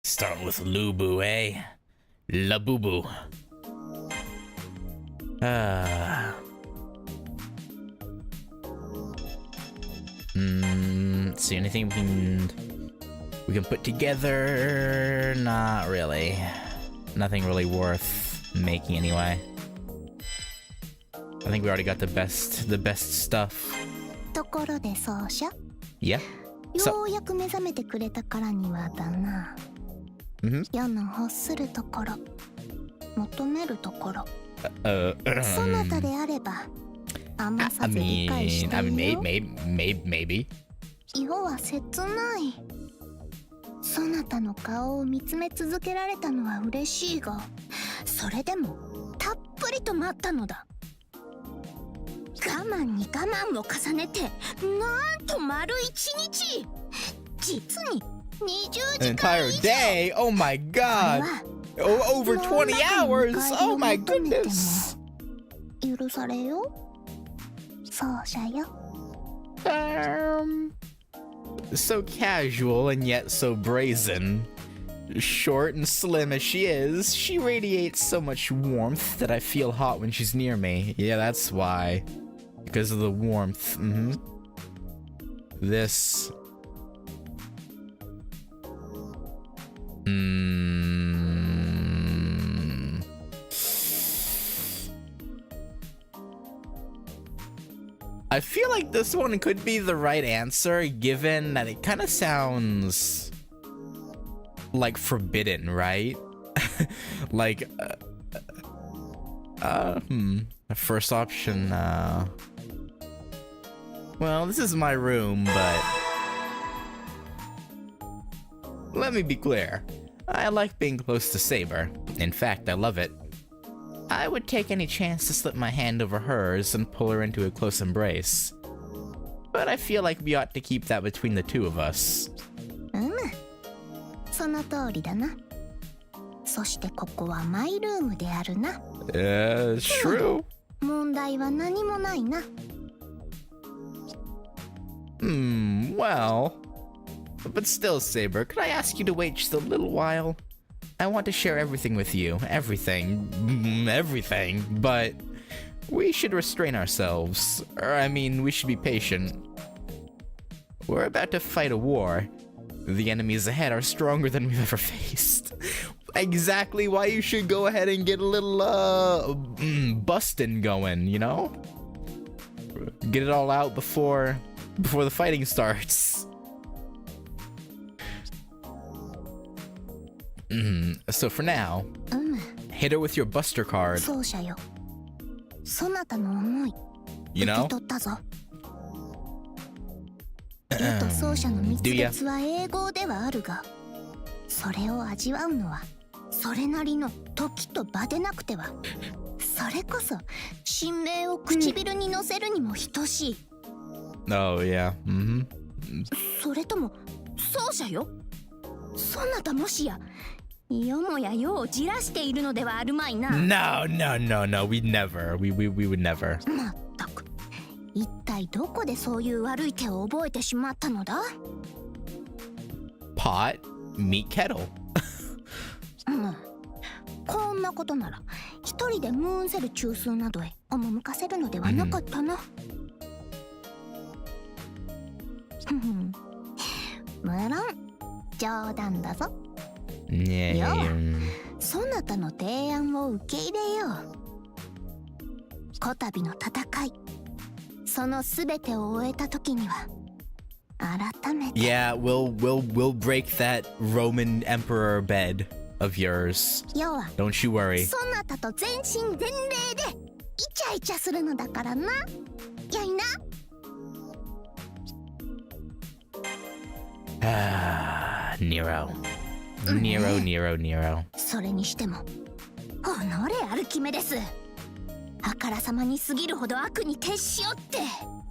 Start with Lubu, eh? La Boo. See anything we can put together? Not really. Nothing really worth making anyway. I think we already got the best stuff. ところで奏者。Yeah. ようやく目覚めてくれたからにはだな。世の欲するところ、求めるところ。そなたであれば甘さず理解しているよ。maybe. 世は切ない。そなたの顔を見つめ続けられたのは嬉しいが、それでもたっぷりと待ったのだ。我慢に我慢を重ねて、なんと丸1日、実に20時間 entire day. Oh my god. Over 20 hours. Oh my goodness. 許されよ、奏者よ。So casual and yet so brazen. Short and slim as she is, she radiates so much warmth that I feel hot when she's near me. Yeah, that's why. Because of the warmth. this. I feel like this one could be the right answer, given that it kind of sounds like forbidden, right? Like, first option, well, this is my room, but let me be clear. I like being close to Saber. In fact, I love it. I would take any chance to slip my hand over hers and pull her into a close embrace. But I feel like we ought to keep that between the two of us. その通りだな。そしてここはマイルームであるな。True. 問題は何もないな。Well. But still, Saber, could I ask you to wait just a little while? I want to share everything with you. Everything. Everything. But we should restrain ourselves. Or, I mean, we should be patient. We're about to fight a war. The enemies ahead are stronger than we've ever faced. Exactly why you should go ahead and get a little, bustin' going, you know? Get it all out before the fighting starts. So for now, hit her with your Buster card. 奏者よ。そなたの思い、 You 受 know? け取ったぞ。絵と奏者の蜜月は英語ではあるが、それを味わうのはそれなりの時と場でなくては、それこそ神明を唇に乗せるにも等しい。Oh, yeah. それとも奏者よ。そなたもしやよもや世をじらしているのではあるまいな。No, we'd never. We would never. まったく、一体どこでそういう悪い手を覚えてしまったのだ。 Pot, meet kettle. こんなことなら一人でムーンセル中枢などへ赴かせるのではなかったな。無論冗談だぞ。Yeah. そなたの提案を受け入れよう。こたびの戦い、そのすべてを終えた時には改めて。 Yeah, we'll break that Roman emperor bed of yours. 要は Don't you worry. そなたと全身全霊でイチャイチャするのだからな。やいな。Nero. それにしてもおのれアルキメデス、あからさまに過ぎるほど悪に徹しよって。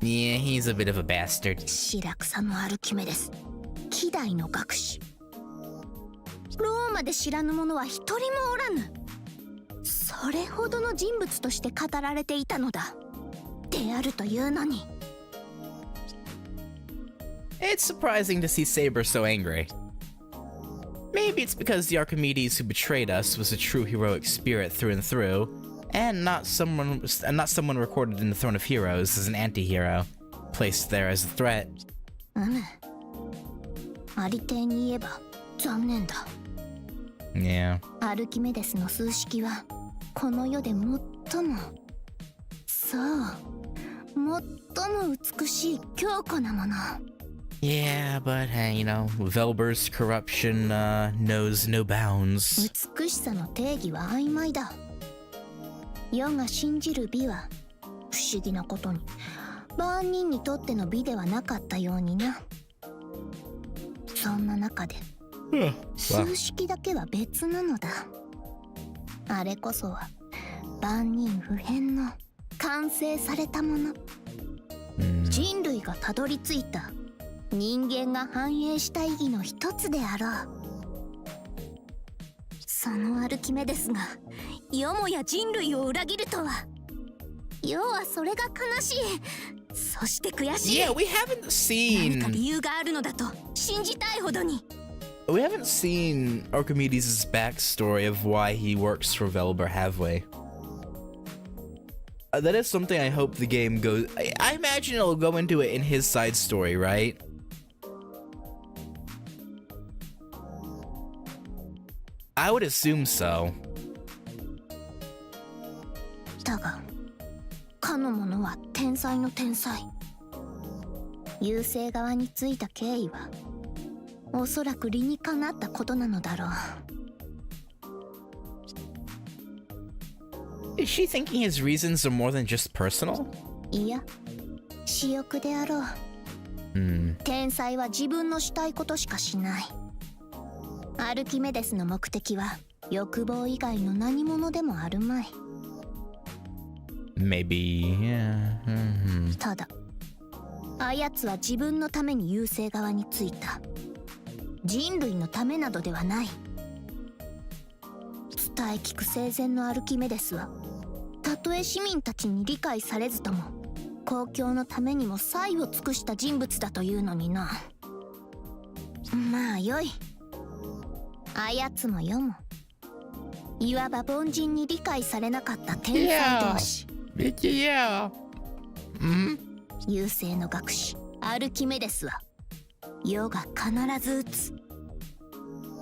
Yeah, he's a bit of a bastard. 白草のアルキメデス、希代の学士。ローマで知らぬ者は一人もおらぬ。それほどの人物として語られていたのだ。であるというのに。 It's surprising to see Saber so angry. Maybe it's because the Archimedes who betrayed us was a true heroic spirit through and through, and not someone recorded in the Throne of Heroes as an anti-hero, placed there as a threat. ありていに言えば残念だ。 Yeah. アルキメデスの数式はこの世で最も、そう、最も美しい強固なもの。 Yeah, but you know, Velber's corruption knows no bounds. 美しさの定義は曖昧だ。世が信じる美は不思議なことに万人にとっての美ではなかったようにな。そんな中で数式だけは別なのだ。あれこそは万人不変の完成されたもの。人類がたどり着いた人間が繁栄した意義の一つであろう。そのアルキメデスがよもや人類を裏切るとは。世はそれが悲しい。そして悔しい。 Yeah, we haven't 何か seen 理由があるのだと信じたいほどに。 we haven't seen Archimedes' backstory of why he works for Velber, have we? That is something I hope the game goes... I imagine it'll go into it in his side story, right? I would assume so. だがかの者は天才の天才。優勢側についた経緯はおそらく理にかなったことなのだろう。 Is she thinking his reasons are more than just personal? いや、私欲であろう。天才は自分のしたいことしかしない。アルキメデスの目的は欲望以外の何者でもあるまい。 Maybe, yeah. ただ、あやつは自分のために優勢側についた。人類のためなどではない。伝え聞く生前のアルキメデスは、たとえ市民たちに理解されずとも、公共のためにも才を尽くした人物だというのにな。まあよい。あやつもよも。いわば凡人に理解されなかった天才同士。Yeah. 優勢の学士アルキメデスは世が必ず打つ。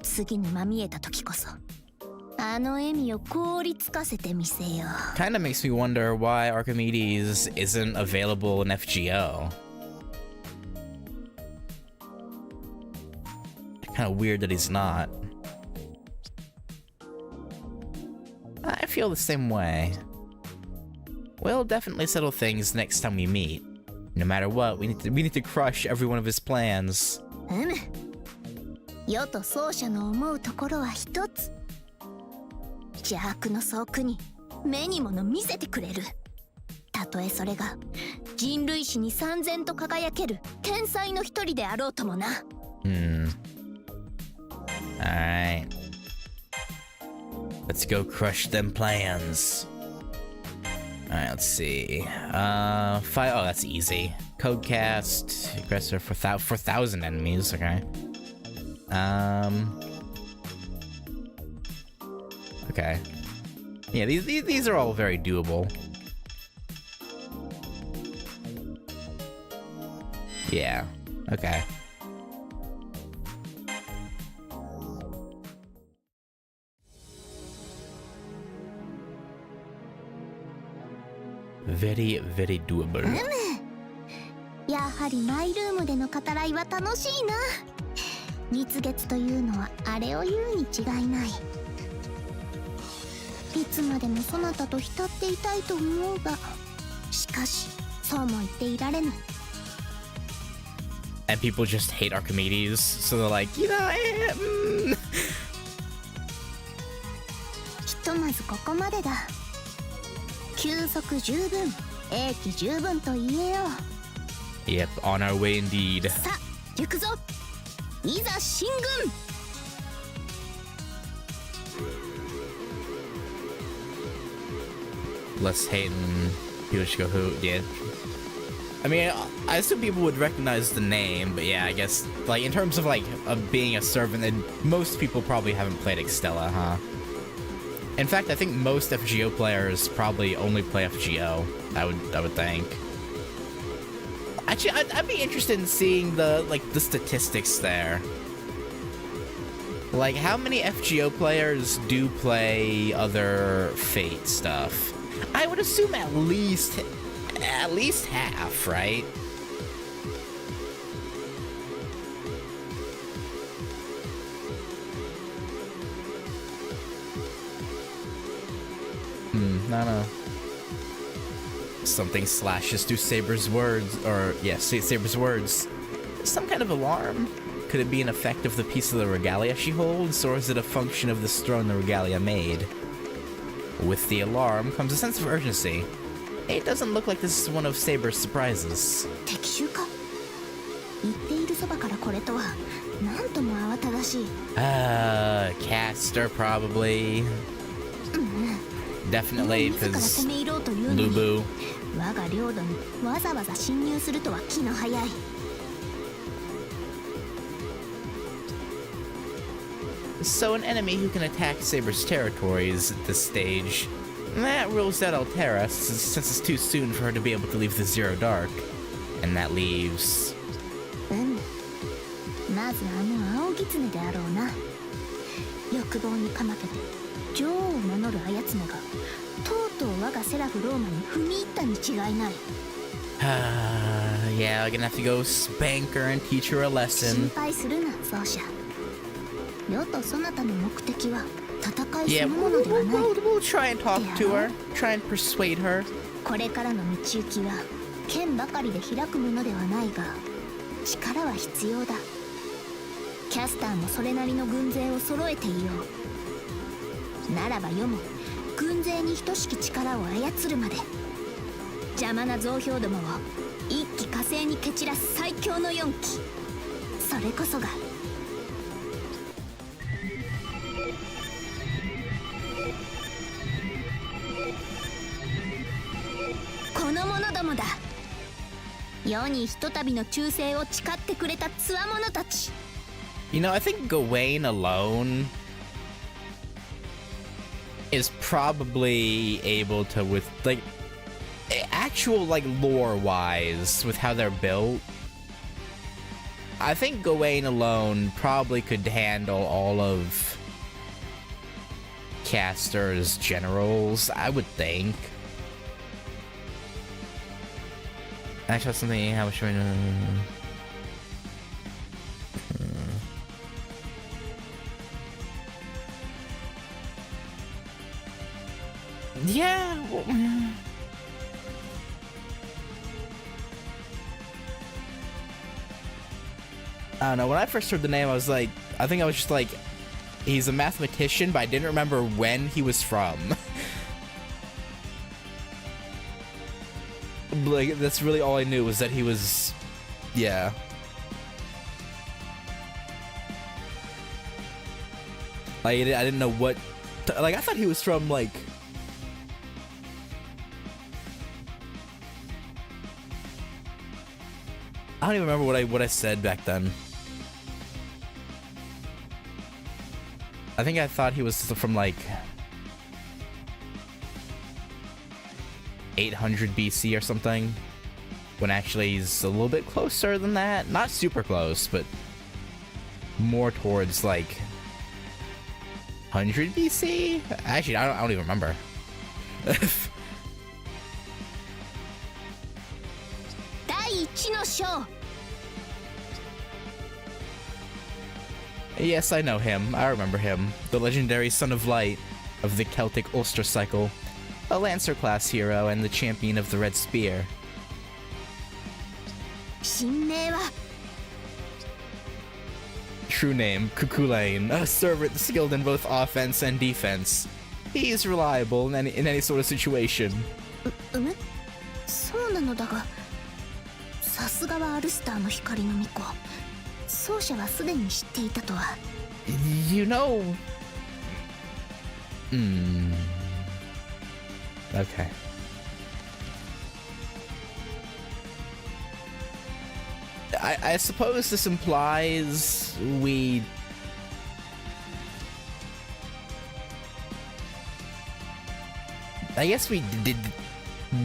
次にまみえた時こそあの笑みを凍りつかせてみせよう。 Kinda makes me wonder why Archimedes isn't available in FGO. Kinda weird that he's not. I feel the same way. We'll definitely settle things next time we meet. No matter what, we need to crush every one of his plans. 世と奏者の思うところは一つ。邪悪の総区に目にもの見せてくれる。たとえそれが人類史に燦然と輝ける天才の一人であろうともな。Alright. Let's go crush them plans. Alright, let's see. Fight. Oh, that's easy. Codecast. Aggressor for 1,000 enemies. Okay. Okay. Yeah, these are all very doable. Yeah. Okay. Very, very doable. やはりマイルームでの語らいは楽しいな。蜜月というのはあれを言うに違いない。いつまでもそなたと浸っていたいと思うが、しかしそうも言っていられぬ。 And people just hate Archimedes, so they're like, you know, ひとまずここまでだ。休息十分、英気十分と言えよう。 Yep, on our way indeed. さあ、行くぞ。いざ進軍。 Less hating, people should go who, yeah. I mean, I assume people would recognize the name, but yeah, I guess, like, in terms of, like, of being a servant, then most people probably haven't played Extella, huh? In fact, I think most FGO players probably only play FGO, I would think. Actually, I'd be interested in seeing the statistics there. Like, how many FGO players do play other Fate stuff? I would assume at least half, right? No. Something slashes through Saber's words, or yes, Saber's words. Some kind of alarm? Could it be an effect of the piece of the regalia she holds, or is it a function of the throne the regalia made? With the alarm comes a sense of urgency. It doesn't look like this is one of Saber's surprises. 敵襲か？言っているそばからこれとは、なんとも慌ただしい。Caster probably. Definitely, because Lubu. 我が領土にわざわざ侵入するとは気の早い。 So an enemy who can attack Saber's territories at this stage. That rules out Altera, since it's too soon for her to be able to leave the Zero Dark. And that leaves... まず青狐であろうな。欲望にかまけて女王を名乗るあやつめがとうとう我がセラフローマに踏み入ったに違いない。Yeah, I'm gonna have to go spank her and teach her a 心 lesson. 配するな、奏者。世とそなたの目的は戦い Yeah, そのものではない。 we'll try and talk to her. Try and persuade her. これからの道行きは剣ばかりで開くものではないが、力は必要だ。キャスターもそれなりの軍勢を揃えていよう。ならば世も軍勢に等しき力を操るまで、邪魔な増票どもを一気火星に蹴散らす最強の4機、それこそがこの者どもだ。世にひとたびの忠誠を誓ってくれたつわものたち。You know, I think Gawain alone is probably able to, with, like, actual, like, lore-wise, with how they're built. I think Gawain alone probably could handle all of Castor's generals, I would think. Actually, something, how much... Yeah. Well, I don't know. When I first heard the name, I was like, I think I was just like, he's a mathematician, but I didn't remember when he was from. Like, that's really all I knew, was that he was, yeah. Like, I didn't know what, like, I thought he was from, like, I don't even remember what I said back then. I think I thought he was from, like, 800 BC or something, when actually he's a little bit closer than that. Not super close, but more towards, like, 100 BC? Actually, I don't even remember. Yes, I know him. I remember him. The legendary Son of Light of the Celtic Ulster cycle. A Lancer class hero and the champion of the Red Spear. True name, Cuchulainn, a servant skilled in both offense and defense. He is reliable in any sort of situation. そうなのだが、さすがはアルスターの光の巫女。奏者はすでに知っていたとは。You know... Okay. I suppose this implies we... I guess we did...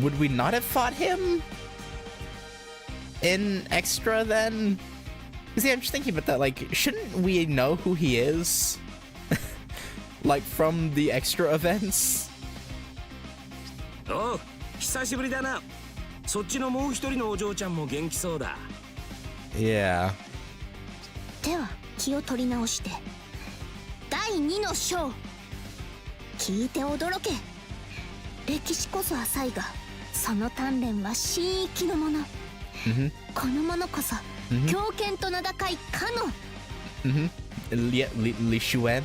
Would we not have fought him? In Extra, then? See, I'm just thinking about that, like, shouldn't we know who he is? Like, from the Extra events? Oh, 久しぶりだな。そっちのもう一人のお嬢ちゃんも元気そうだ。Yeah. では気を取り直して第2の章、聞いて驚け。歴史こそ浅いがその鍛錬は神域のもの。この者こそ狂犬と名高いかの。Yeah, Li Xuan.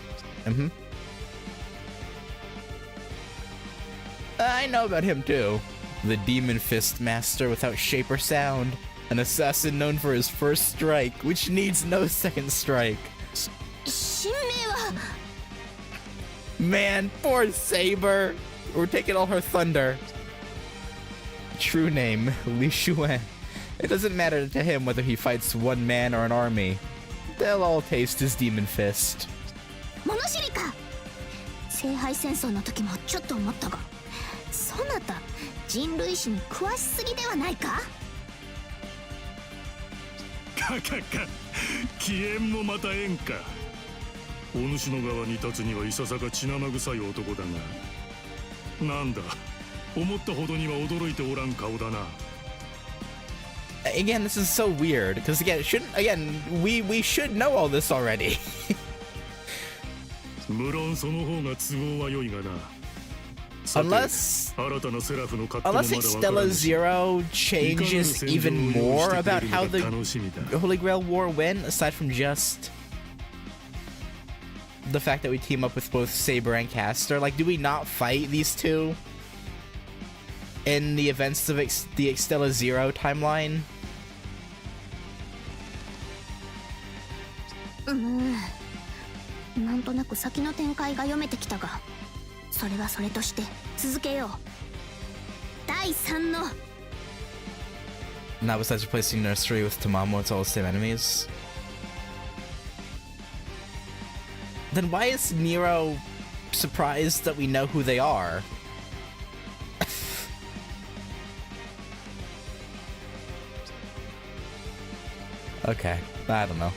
I know about him too. The Demon Fist Master without shape or sound. An assassin known for his first strike, which needs no second strike. 神明は Man, poor Saber. We're taking all her thunder. True name, Li Xuan. It doesn't matter to him whether he fights one man or an army. They'll all taste his Demon Fist. 物知りか。聖杯戦争の時もちょっと思ったが、そなた人類史に詳しすぎではないか。かかか、気縁もまた縁か。お主の側に立つにはいささか血生臭い男だが、なんだ、思ったほどには驚いておらん顔だな。Again, this is so weird because we should know all this already. 無論その方が都合は良いがな。Unless Extella Zero changes even more about how the Holy Grail War went, aside from just the fact that we team up with both Saber and Caster. Like, do we not fight these two in the events of the Extella Zero timeline? なんとなく先の展開が読めてきたが、それはそれとして続けよう。第3の Not besides replacing Nursery with Tamamo, it's all the same enemies. Then why is Nero surprised that we know who they are? Okay, I don't know.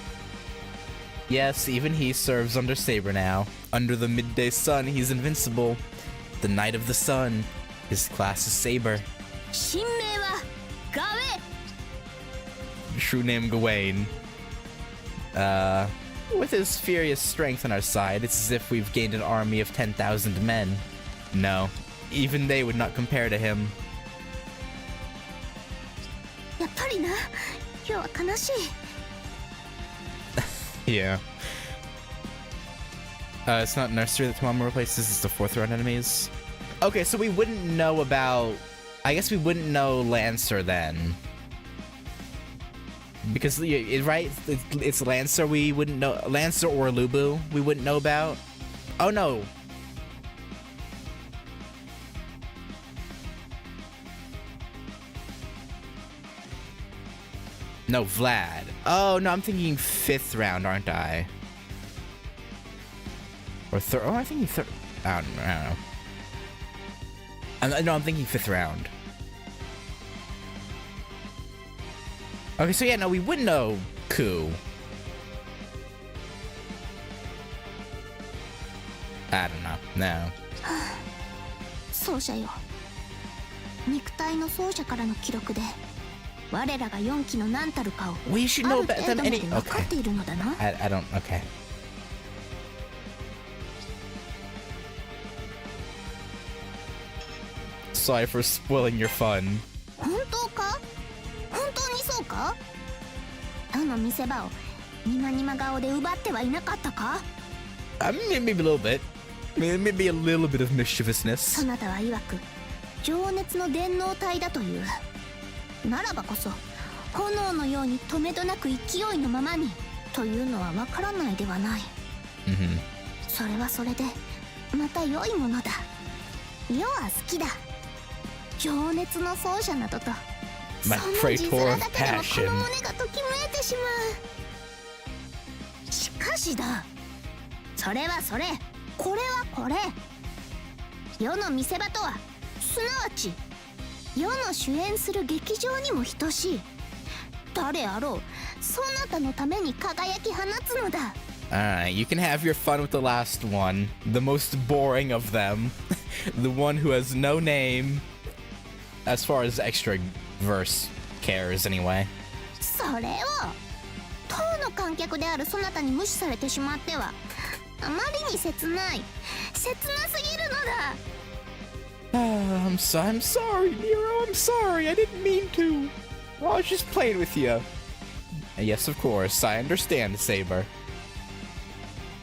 Yes, even he serves under Saber now. Under the midday sun, he's invincible. The Knight of the Sun. His class is Saber. 新名はガウェ。 True name Gawain. With his furious strength on our side, it's as if we've gained an army of 10,000 men. No, even they would not compare to him. やっぱりな、今日は悲しい。Yeah. It's not Nursery that Tamamo replaces, it's the 4th round enemies. Okay, so we wouldn't know about... I guess we wouldn't know Lancer then. Because, right? It's Lancer we wouldn't know... Lancer or Lubu we wouldn't know about. Oh, no. No, Vlad. Oh, no, I'm thinking 5th round, aren't I? Or 3rd? Oh, I'm thinking 3rd. I don't know. No, I'm thinking 5th round. Okay, so yeah, no, we wouldn't know Ku. I don't know. No. 奏者よ。肉体の奏者からの記録で、我らが4期の何たるかを We should あ know る better 程度 than まで any... 分かっているのだな。I don't... Okay. Sorry for spoiling your fun. 本当か？本当にそうか？あの見せ場をニマニマ顔で奪ってはいなかったか？ Maybe a little bit. Maybe a little bit of mischievousness. そなたは曰く情熱の電脳体だという。ならばこそ炎のように止めどなく勢いのままにというのはわからないではない。それはそれでまた良いものだ。世は好きだ。情熱の奏者などと、その字面だけでもこの胸がときめいてしまう。しかしだ、それはそれ、これはこれ。世の見せ場とはすなわち世の主演する劇場にも等しい。誰あろう、そなたのために輝き放つのだ。Alright, you can have your fun with the last one. The most boring of them. The one who has no name. As far as extra verse cares, anyway. それを当の観客であるそなたに無視されてしまってはあまりに切ない。切なすぎるのだ。I'm sorry, Nero. I'm sorry. I didn't mean to. I was just playing with you. Yes, of course. I understand, Saber.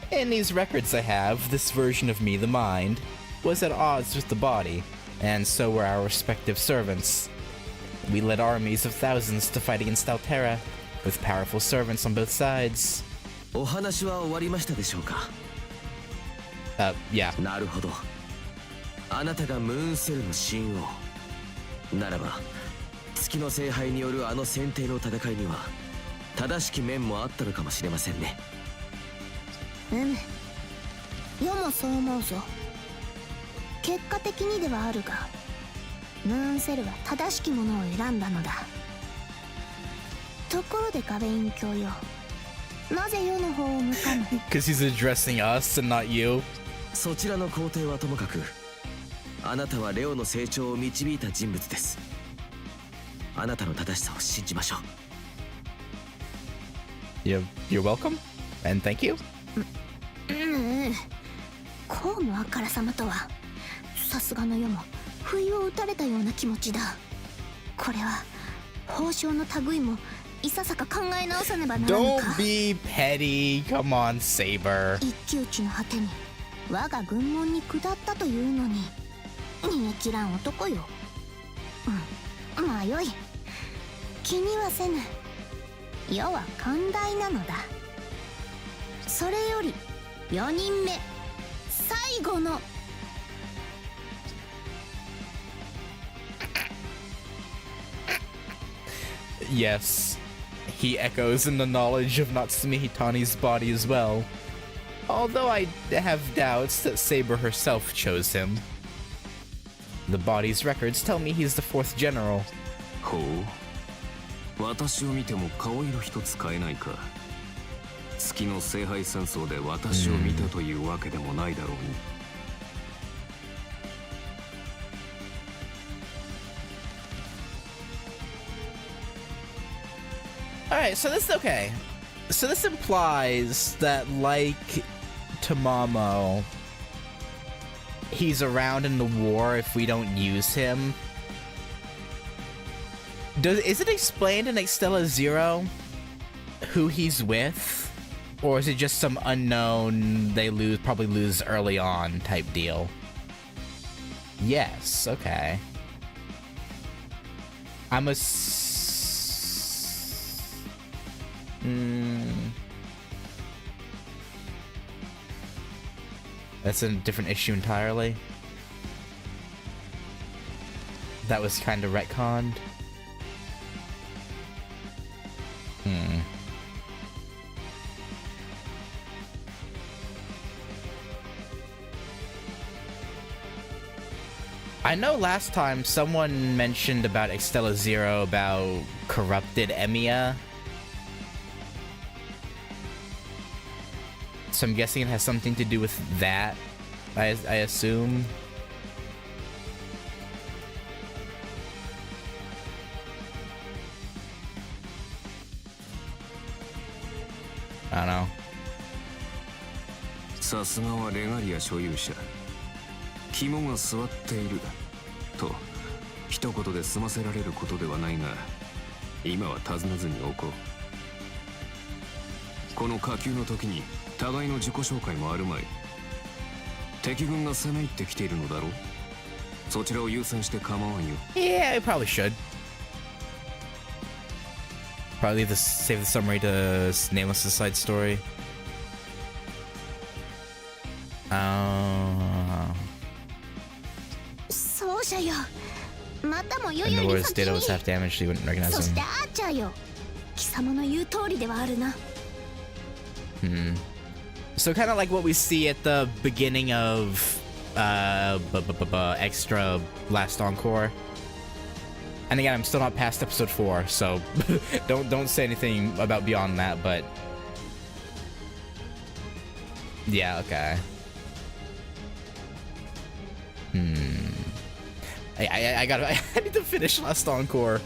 In these records I have, this version of me, the mind, was at odds with the body, and so were our respective servants. We led armies of thousands to fight against Altera, with powerful servants on both sides. お話は終わりましたでしょうか。Yeah. なるほど。あなたがムーンセルの神王ならば、月の聖杯によるあの選定の戦いには正しき面もあったのかもしれませんね。世もそう思うぞ。結果的にではあるが、ムーンセルは正しきものを選んだのだ。ところでガベイン教よ、なぜ世の方を向かぬ？ Because he's addressing us and not you. そちらの皇帝はともかく、あなたはレオの成長を導いた人物です。あなたの正しさを信じましょう。You're welcome and thank you. 公務あからさまとは、さすがの世も不意を打たれたような気持ちだ。これは報奨の類もいささか考え直さねばならぬか。 Don't be petty. Come on, Saber. 一騎打ちの果てに我が軍門に下ったというのに逃げ切らん男よ。まあよい、気にはせぬ。世は寛大なのだ。それより4人目、最後の。Yes, he echoes in the knowledge of Natsume Hitani's body as well. Although I have doubts that Saber herself chose him. The body's records tell me he's the 4th general. ほう、私を見ても顔色一つ変えないか。月の聖杯戦争で私を見たというわけでもないだろうに。Alright, so this, okay. So this implies that, like Tamamo, he's around in the war if we don't use him. Is it explained in Extella 0 who he's with? Or is it just some unknown, they probably lose early on type deal? Yes, okay. I'm a... That's a different issue entirely. That was kind of retconned. I know last time someone mentioned about Extella 0 about corrupted Emiya. So I'm guessing it has something to do with that, I assume. I don't know. さすがはレガリア所有者。肝が据わっていると一言で済ませられることではないが、今は尋ねずにおこう。この下級の時に互いの自己紹介もあるまい。敵軍が攻め入ってきているのだろう。そちらを優先して構わんよ。 Yeah, I probably should. Probably save the summary to Nameless' side story. In other words, Ditto was half damaged, so you wouldn't recognize そし him. てアーチャーよ、貴様の言う通りではあるな。So kind of like what we see at the beginning of Extra Last Encore. And again, I'm still not past episode 4, so don't say anything about beyond that, but yeah, okay. I need to finish Last Encore.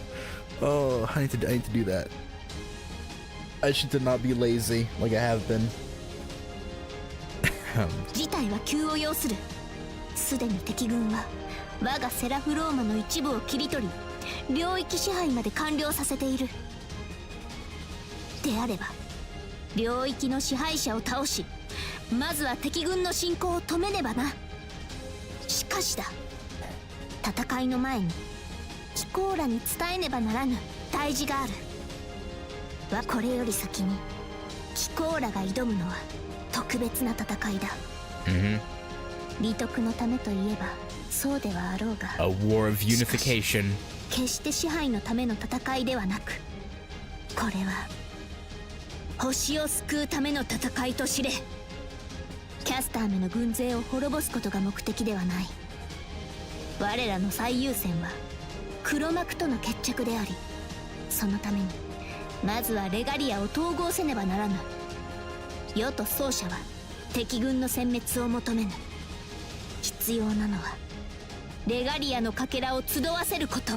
Oh, I need to do that. I should not be lazy like I have been. 事態は急を要する。すでに敵軍は我がセラフローマの一部を切り取り、領域支配まで完了させている。であれば領域の支配者を倒し、まずは敵軍の侵攻を止めねばな。しかしだ、戦いの前にキコーラに伝えねばならぬ大事がある。これより先にキコーラが挑むのは特別な戦いだ。利得のためといえばそうではあろうが、 A war of unification. 決して支配のための戦いではなく、これは星を救うための戦いと知れ。キャスターめの軍勢を滅ぼすことが目的ではない。我らの最優先は黒幕との決着であり、そのためにまずはレガリアを統合せねばならぬ。世と奏者は敵軍の殲滅を求めぬ。必要なのはレガリアのかけらを集わせること。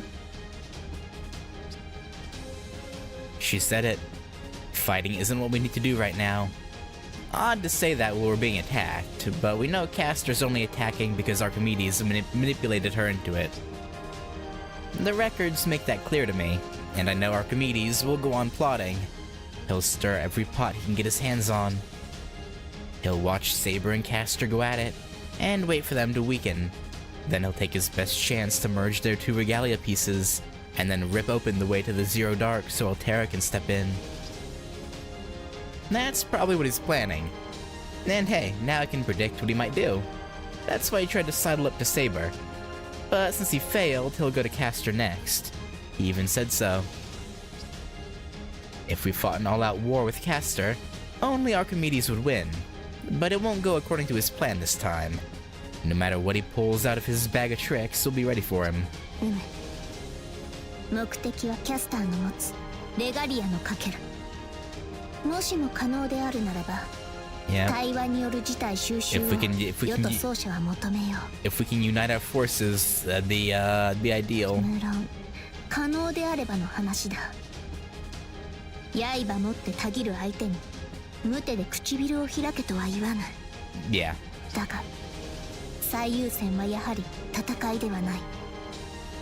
She said it. Fighting isn't what we need to do right now. Odd to say that while we're being attacked, but we know Castor's only attacking because Archimedes manipulated her into it. The records make that clear to me, and I know Archimedes will go on plotting. He'll stir every pot he can get his hands on. He'll watch Saber and Castor go at it, and wait for them to weaken. Then he'll take his best chance to merge their two regalia pieces, and then rip open the way to the Zero Dark so Altera can step in. That's probably what he's planning. And hey, now I can predict what he might do. That's why he tried to sidle up to Saber. But since he failed, he'll go to Castor next. He even said so. If we fought an all-out war with Castor, only Archimedes would win. But it won't go according to his plan this time. No matter what he pulls out of his bag of tricks, we'll be ready for him. 目的はキャスターの持つレガリアのかけら。もしも可能であるならば、対話による事態収拾を世と奏者は求めよう。If we can unite our forces, that'd be ideal. 無論可能であればの話だ。刃持ってたぎる相手に無手で唇を開けとは言わない。Yeah. だが最優先はやはり戦いではない。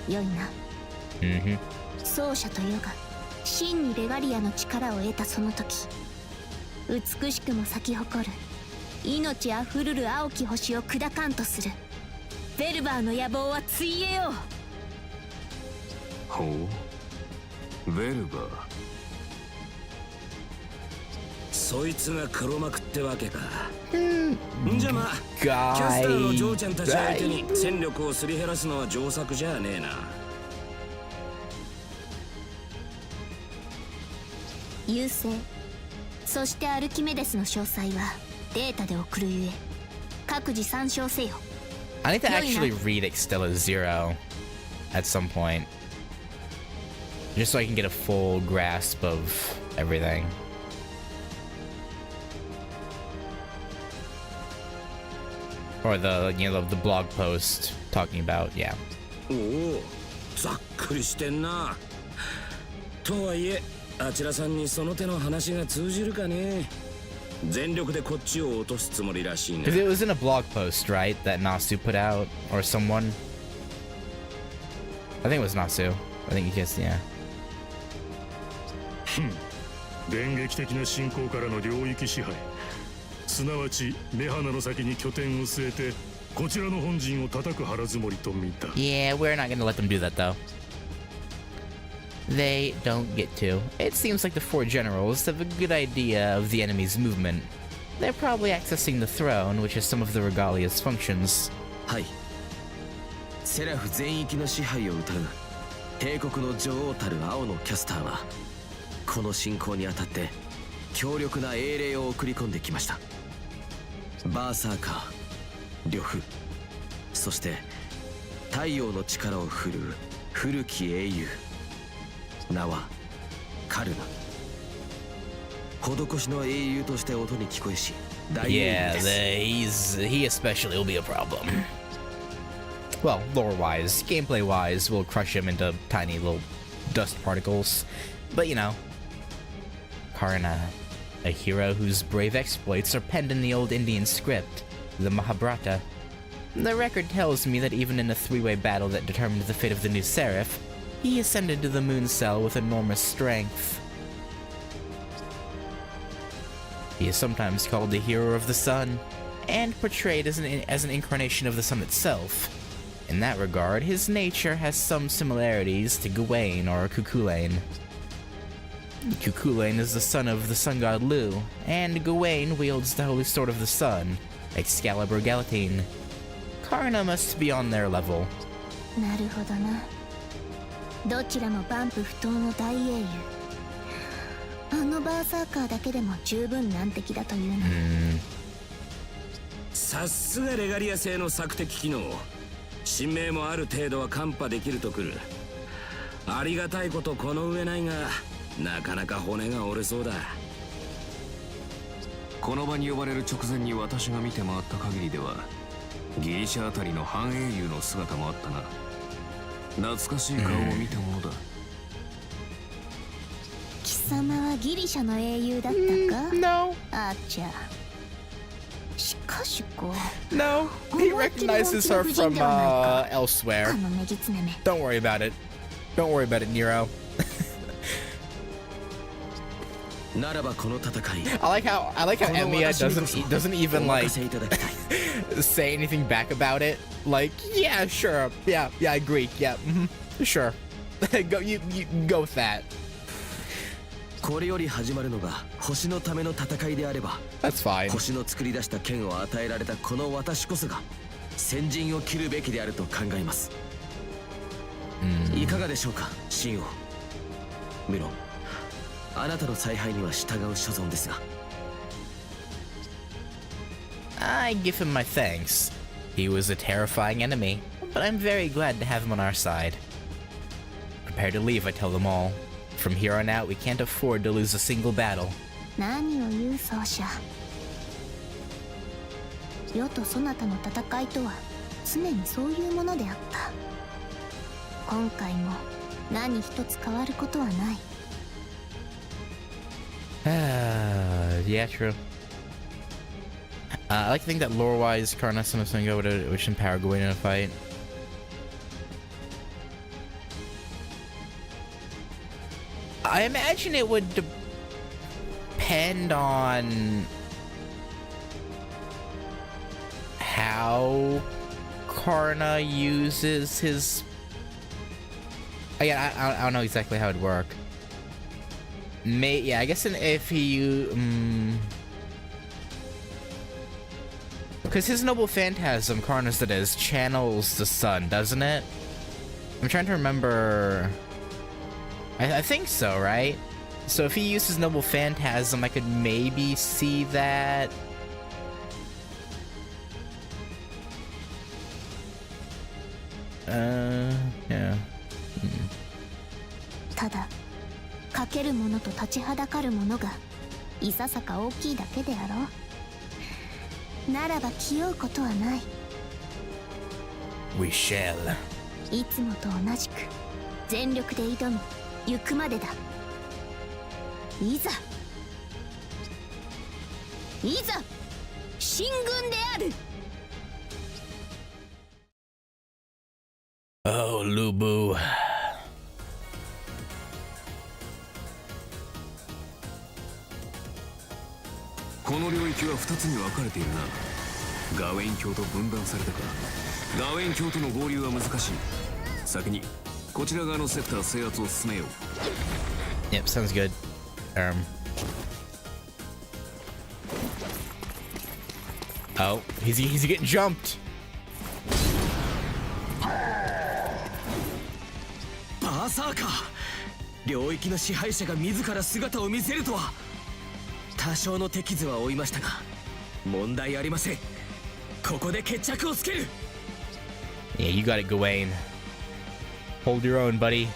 良いな。奏者と世が真にレガリアの力を得たその時、美しくも咲き誇る命あふるる青き星を砕かんとするベルバーの野望はついえよう。ほう、ベルバー。そいつが黒幕ってわけか。んじゃまあキャスターの嬢ちゃんたち相手に戦力をすり減らすのは上策じゃねえな。優勢、そしてアルキメデスの詳細はデータで送るゆえ各自参照せよ。 I need to actually read Extella Zero at some point, just so I can get a full grasp of everything. Or the the blog post talking about, yeah. おお、ざっくりしてんな。とはいえあちらさんにその手の話が通じるかね。全力でこっちを落とすつもりらしいな。 Because it was in a blog post, right? That Nasu put out, or someone. I think it was Nasu. I think he guessed, yeah. 電撃的な進行からの領域支配、すなわち目鼻の先に拠点を据えてこちらの本陣を叩く腹積もりと見た。 Yeah, we're not gonna let them do that though. They don't get to. It seems like the four generals have a good idea of the enemy's movement. They're probably accessing the throne, which is some of the regalia's functions. はい。セラフ全域の支配を謳う帝国の女王たる青のキャスターはこの侵攻にあたって強力な英霊を送り込んできました。バーサーカー、呂布、そして太陽の力を振るう古き英雄、名はカルナ。施しの英雄として音に聞こえし大英雄です。 Yeah, he especially will be a problem. Well, lore-wise, gameplay-wise, we'll crush him into tiny little dust particles. But you know, Karna, a hero whose brave exploits are penned in the old Indian script, the Mahabharata. The record tells me that even in a three-way battle that determined the fate of the new Seraph, he ascended to the moon cell with enormous strength. He is sometimes called the hero of the sun, and portrayed as an incarnation of the sun itself. In that regard, his nature has some similarities to Gawain or Cuchulainn. Cuchulainn is the son of the sun god Lu, and Gawain wields the holy sword of the sun, Excalibur Galatine. Karna must be on their level. なるほどな。どちらも万夫不当の大英雄。あのバーサーカーだけでも十分難敵だというの。さすがレガリア製の索敵機能。神明もある程度は看破できるとくる。ありがたいことこの上ないが、なかなか骨が折れそうだ。この場に呼ばれる直前に私が見て回った限りでは、ギリシャあたりの半英雄の姿もあったな。懐かしい顔を見たものだ。貴様はギリシャの英雄だったか？ No. あっちゃ。しかしこう。 No. He recognizes her from elsewhere. かのメギツネめ。 Don't worry about it. Don't worry about it, Nero. ならばこの戦い。 I like how Emiya doesn't even like say anything back about it. Like, yeah, sure, yeah, I agree, yeah, sure. Go, you go with that. これより始まるのが星のための戦いであれば、 That's fine. 星の作り出した剣を与えられたこの私こそが先陣を切るべきであると考えます。いかがでしょうか、神王。無論あなたの采配には従う所存ですが。 I give him my thanks. He was a terrifying enemy, but I'm very glad to have him on our side. Prepare to leave, I tell them all. From here on out, we can't afford to lose a single battle. 何を言う奏者。世とそなたの戦いとは常にそういうものであった。今回も何一つ変わることはない。Yeah, true. I like to think that lore-wise, Karnas and Sungo would empower Gawain in a fight. I imagine it would depend on how Karna uses his... Again, I don't know exactly how it'd work. Yeah, I guess if he... Because his noble phantasm, Karna's that is, channels the sun, doesn't it? I'm trying to remember... I think so, right? So if he uses noble phantasm, I could maybe see that... yeah. ただかけるものと立ちはだかるものがいささか大きいだけであろう。ならば気負うことはない。 We shall. いつもと同じく全力で挑む行くまでだ。いざいざ進軍である。 Oh, Lubu. この領域は2つに分かれているな。ガウェイン教と分断されたか。ガウェイン教との合流は難しい。先にこちら側のセクター制圧を進めよう。 Yep, sounds good. Oh, he's getting jumped. バーサーカー、領域の支配者が自ら姿を見せるとは。多少の手傷は負いましたが問題ありません。ここで決着をつける。 Yeah, you got it, Gawain. Hold your own, buddy.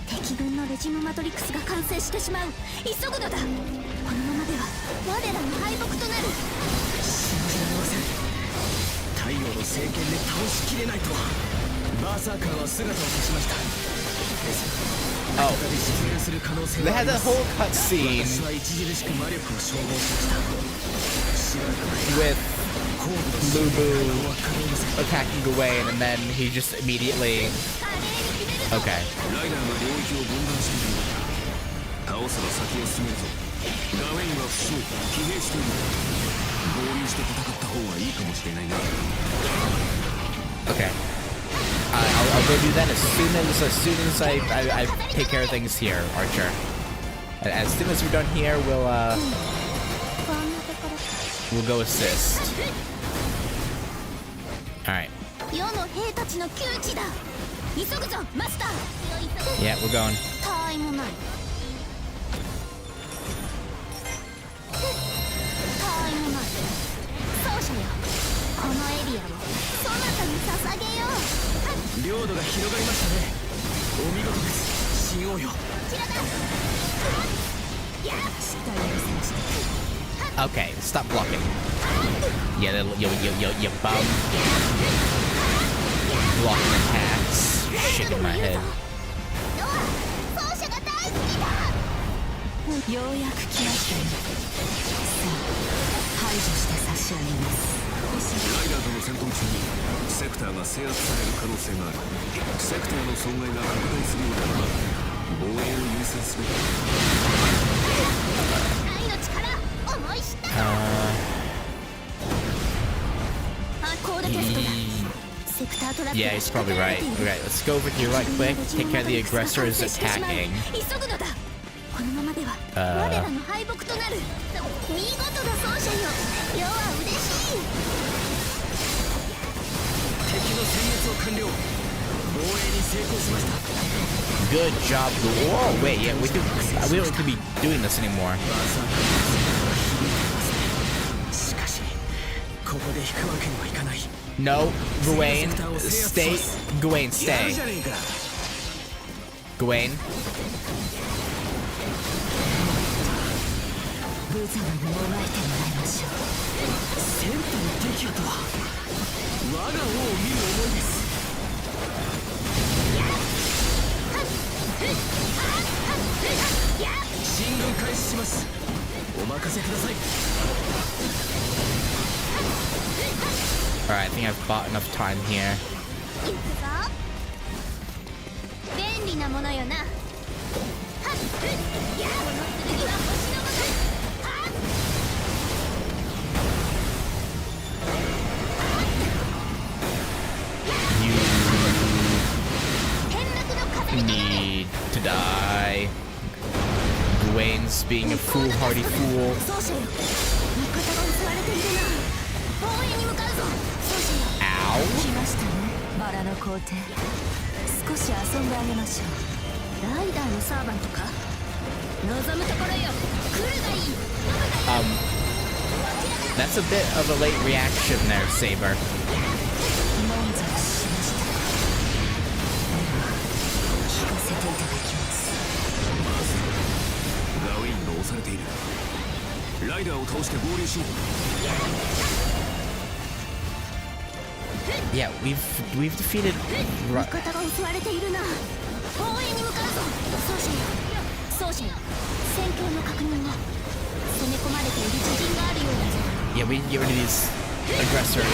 敵軍のレジムマトリックスが完成してしまう。急ぐのだ。このままでは我らの敗北となる。信じられません。太陽の聖剣で倒しきれないとは。バーサーカーは姿を消しました。 Oh, they had that whole cutscene with Lubu attacking Gawain, and then he just immediately... Okay. ライダーが領域を分断している。倒せば先を進めるぞ。ガウェインは負傷、疲弊している。合流して戦った方がいいかもしれないな。 Okay. I'll go do that as soon as I take care of things here, Archer. As soon as we're done here, we'll go assist. All right. 世の兵たちの窮地だ。急ぐぞ、マスター。 Yeah, we're going. たいもない。たいもない。奏者よ、このエリアをそなたに捧げよう。領土が広がりましたね。お見事です、神王よ。 Okay, stop blocking. Yeah, you bum. Blocking attacks. Shaking my head. ようやく来ましたね。さあ排除して差し上げます。ライダーとの戦闘中にセクターが制圧される可能性がある。セクターの損害が拡大するようであれば防衛を優先すべきだ。愛の力思い知った。コードキャストだ。セクタートラップ。 Yeah, he's probably right. Okay, let's go over here right quick. Take care of the aggressor is attacking. 急ぐのだ。このままでは我らの敗北となる。見事な奏者よ。世は嬉しい。敵の殲滅を完了。防衛に成功しました。 Good job. Whoa, wait, yeah, we don't have to be doing this anymore. しかしここで引くわけにはいかない。 No, Gawain, stay. Gawain, やる stay. じゃねえか。 Gawain. 無様にもがいてもらいましょう。戦闘の敵とは我が王を見る思いです。進軍開始します。お任せください。 Alright, I think I've bought enough time here. 行くぞ。便利なものよな。はっ。やこの剣は星のごとく。 You need to die. Gawain's being a foolhardy fool. 奏者よ。味方が襲われているな。防衛に向かうぞ。奏者よ。 Ow. 来ましたね、バラの皇帝。少し遊んであげましょう。ライダーのサーバントか。望むところよ。来るがいい。 That's a bit of a late reaction there, Saber. 満足しました。聞かせていただきます。ガウェインが押されている。ライダーを倒して合流しよう。 Yeah, we've defeated. 味方が襲われているな。防衛に向かうぞ。奏者よ。奏者よ。戦況の確認を。攻め込まれている自陣があるようだぞ。 Yeah, we need to get rid of these aggressors.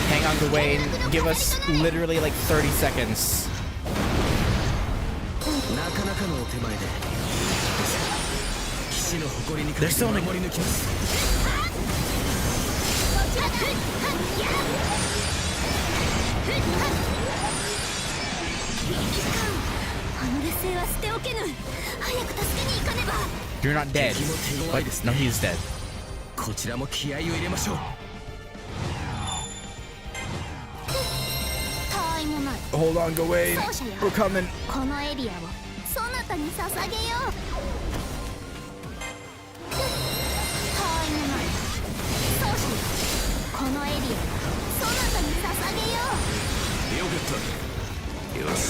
Hang on, Gawain. Give us literally like 30 seconds. なかなかのお手前で騎士の誇りにかけ There's て so 守 many. り抜きます。こちらだ。あの劣勢は捨ておけぬ。早く助けに行かねば。 You're not dead. What? No, he's dead. こちらも気合を入れましょう。たわいもない。 Hold on, Gawain. We're coming. このエリアをそなたに捧げよう。たわいもない。奏者よ。このエリアをそなたに捧げよう。よかった。よし、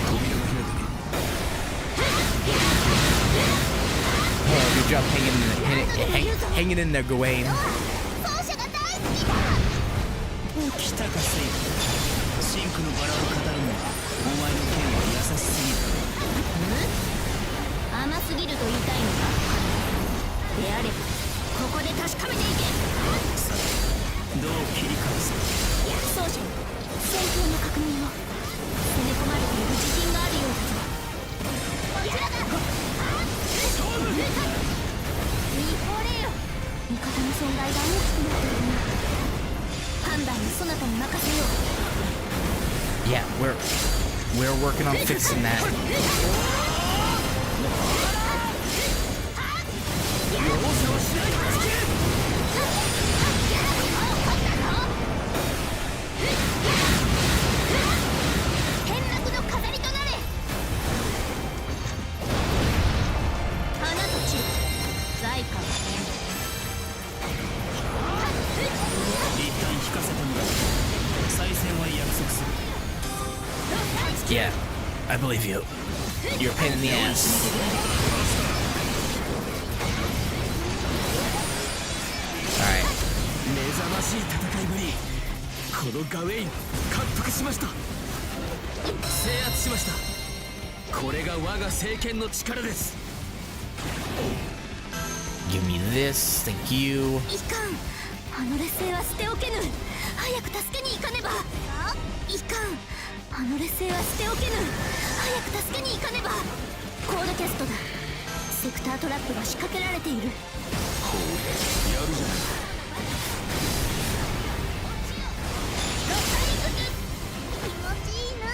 扉が開いたね。 Oh, good job hanging in there, Gawain. 奏者が大好きだ。来たかセイブ。シンクのバラを語るのはお前の剣は優しすぎる。甘すぎると言いたいのか。であればここで確かめていけ。さてどう切り返すか。奏者よ。戦況の確認を。攻め込まれている自信があるようだぞ。こちらだ。見惚れよ。味方の損害が大きくなっているな。判断をそなたに任せよう。 Yeah, we're working on fixing that. 変楽の飾りとなれ。花と散る。在家は一旦引かせてもらう。再戦は約束する。 Yeah, I believe you. You're a pain in the ass. Alright. 目覚ましい戦いぶり。このガウェイン感服しました。制圧しました。これが我が聖剣の力です。 Give me this, thank you. いかん、あの劣勢は捨ておけぬ。早く助けに行かねば。いかん、あの劣勢は捨ておけぬ。早く助けに行かねば。コードキャストだ。セクタートラップが仕掛けられている。ほう、やるじゃない。気持ちいいな。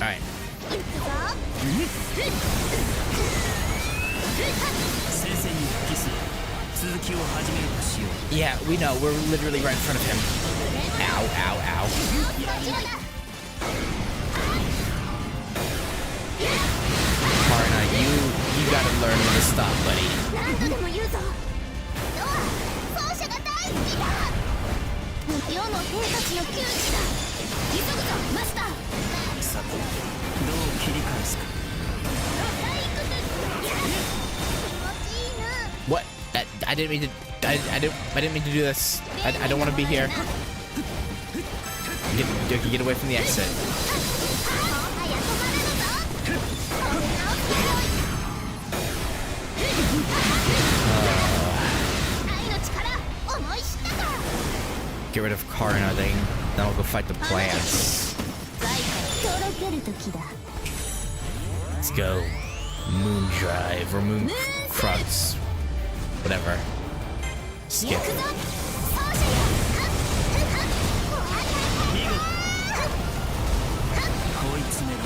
Alright. 行くぞ。戦線に復帰する。続きを始めるとしよう。 Yeah, we know. We're literally right in front of him. Ow, ow, ow. Karna, you gotta learn when to stop, buddy. 何度でも言うぞ。ドア、奏者が大好きだ。世の兵たちの窮地だ。急ぐぞ、マスター。さて、どう切り返すか。 What? I didn't mean to. I didn't mean to do this. I don't want to be here. Get away from the exit. Get rid of Karna, then we'll go fight the plants. Let's go. Moon Drive or Moon Crux. Whatever. Skip. 追い詰めろ。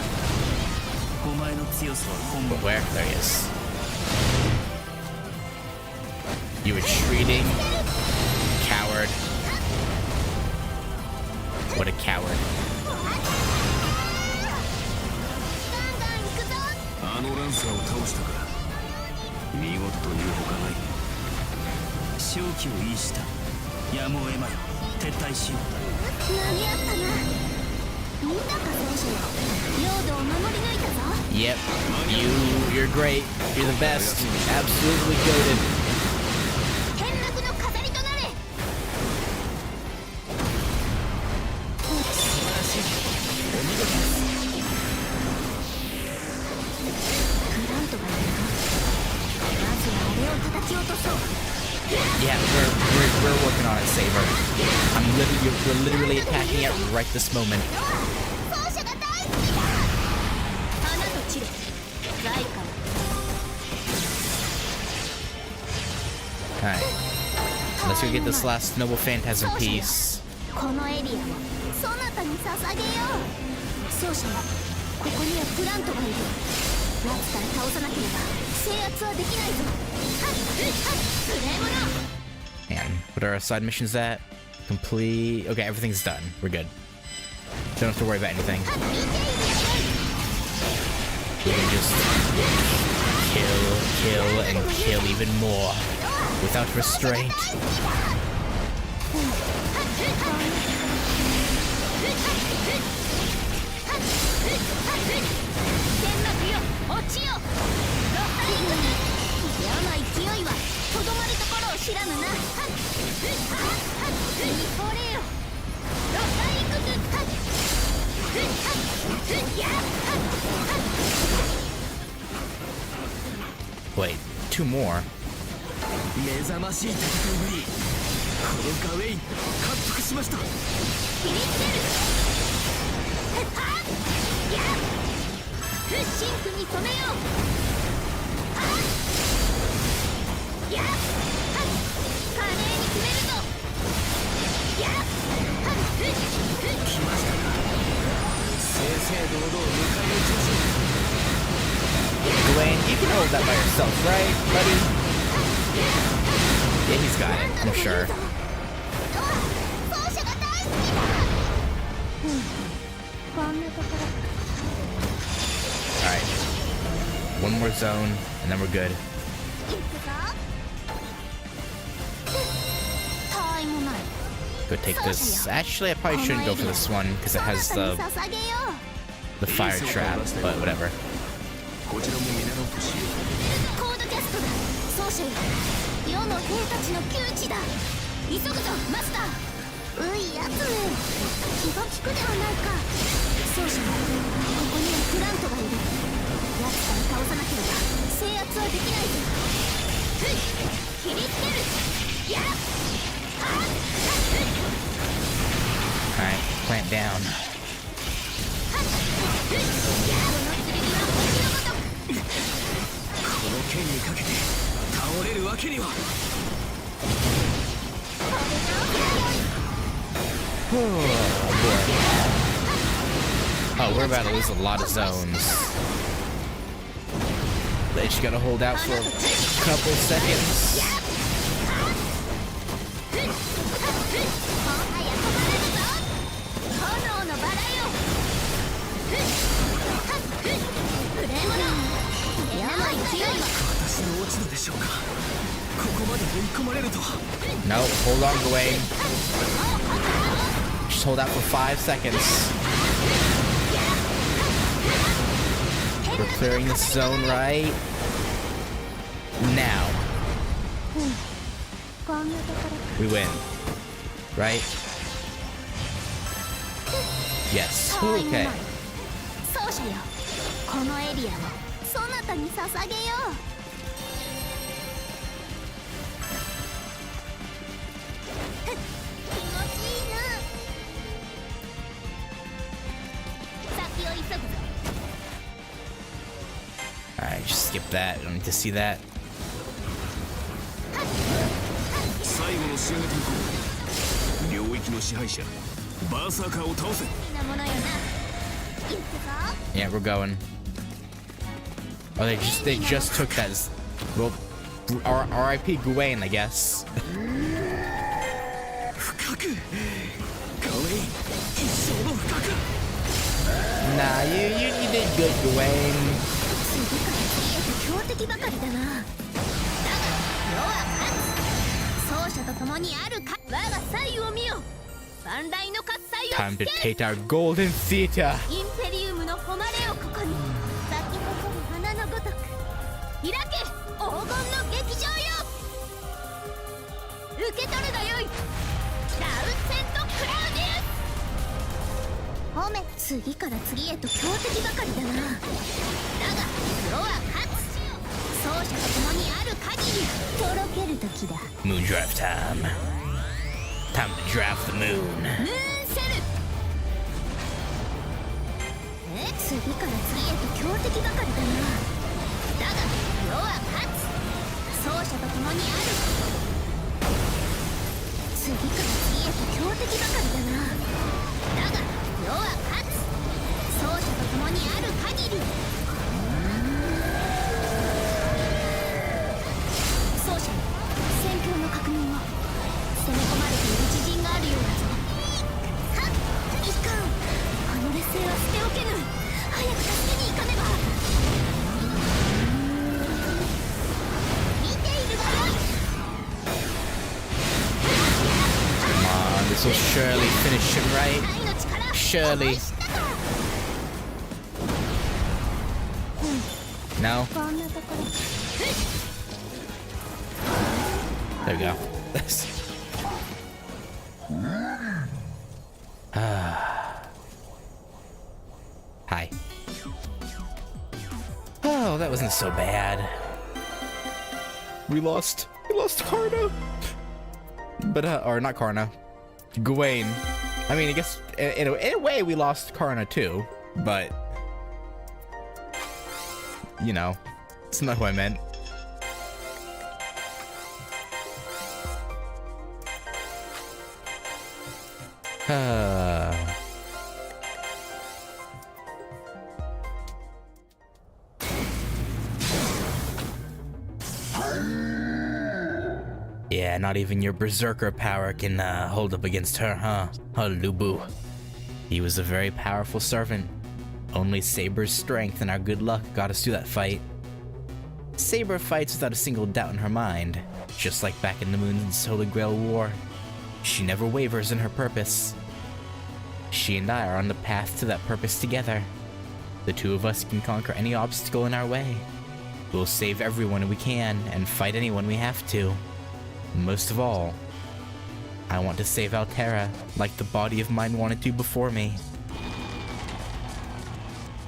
お前の強さは本物。 Where? There he is. You retreating? Coward. What a coward. あのランサーを倒したか。見事というほかない。勝機を逸した。やむを得まい。撤退しよう。間に合ったな。見たか戦士よ。領土を守り抜いたぞ。 Yep. You're great. You're the best. Absolutely goated. 転落の飾りとなれ。素晴らしい。お見事です。グラントがいるな。まずはあれを叩き落とそう。 Yeah, we're working on it, Saber. We're literally attacking it right this moment. 奏者が大好きだ。花と地で財から。 Alright. Let's go get this last noble phantasm piece. このエリアをそなたに捧げよう。奏者よ、ここにはグラントがいる。ラツから倒さなければ制圧はできないぞ。はっはっ、無礼者。 And what are our side missions at? Complete. Okay, everything's done. We're good. Don't have to worry about anything. We can just kill, and kill even more without restraint. Wait, two more? 目覚ましい戦いぶり。このガウェイン感服しました。切りつける。はっやっシンクに止めよう。はっやっ華麗に決めるぞ。やっ来ましたか。正々堂々迎え撃ちましょう。 Dwayne, you can hold that by yourself, right, buddy? Yeah, he's got it, I'm sure. Alright. One more zone, and then we're good. Go take this. Actually, I probably shouldn't go for this one, because it has the the fire trap, but whatever. こちらも見習おうとしよう。コードキャストだ。奏者よ、世の兵たちの窮地だ。急ぐぞマスター。ういやつめ、気が利くではないか。奏者よ、ここにはグラントがいる。やつから倒さなければ制圧はできないぞ。ふい、切りつける。やっはっ。 Alright, plant down. この剣にかけて倒れるわけには。Oh, we're about to lose a lot of zones. They just gotta hold out for a couple seconds. Nope, hold on, Gawain. Just hold out for 5 seconds. We're clearing this zone right now. We win. Right? Yes. Okay. 奏者よ、このエリアをそなたに捧げよう。気持ちいいな。先を急ぐぞ。 Alright, just skip that. I don't need to see that. 最後の仕上げていこう。領域の支配者バーサーカーを倒せ。なものよな。行くぞ。 Yeah, we're going. Oh, they just took that. Well, R.I.P. Gawain, I guess. 深く。ガウェイン、一生の深く。 Nah, you did good, Gawain. 次から次へと強敵ばかりだな。だが世は勝つ。奏者と共にあるか。我が才を見よ。万来の喝采を Time to take our golden theater. インペリウムの誉れをここに咲き誇る花のごとく開け黄金の劇場よ。受け取るがよい。ラウセント・クラウディウス。褒め。次から次へと強敵ばかりだな。だが世は勝つ。奏者と共にある限りとろける時だ。 Moon drive time. Time to drive the moon. ムーンセル。次から次へと強敵ばかりだな。だが世は勝つ。奏者と共にある。次から次へと強敵ばかりだな。だが世は勝つ。奏者と共にある限り。奏者に戦況の確認を。攻め込まれている自陣があるようだぞ。はっ、いかん。あの劣勢は捨ておけぬ。早く助けに行かねば。見ているわよ。 Come on, this will surely finish him, right? 愛の力 Surely. No? こんなところ。 There we go. Hi. Oh, that wasn't so bad. We lost Karna. But, or not Karna. Gawain. I mean, I guess, in a way, we lost Karna too. But, you know, it's not who I meant. Yeah, not even your berserker power can hold up against her, huh? Lubu. He was a very powerful servant. Only Saber's strength and our good luck got us through that fight. Saber fights without a single doubt in her mind, just like back in the Moon's Holy Grail War. She never wavers in her purpose. She and I are on the path to that purpose together. The two of us can conquer any obstacle in our way. We'll save everyone we can and fight anyone we have to. Most of all, I want to save Altera like the body of mine wanted to before me.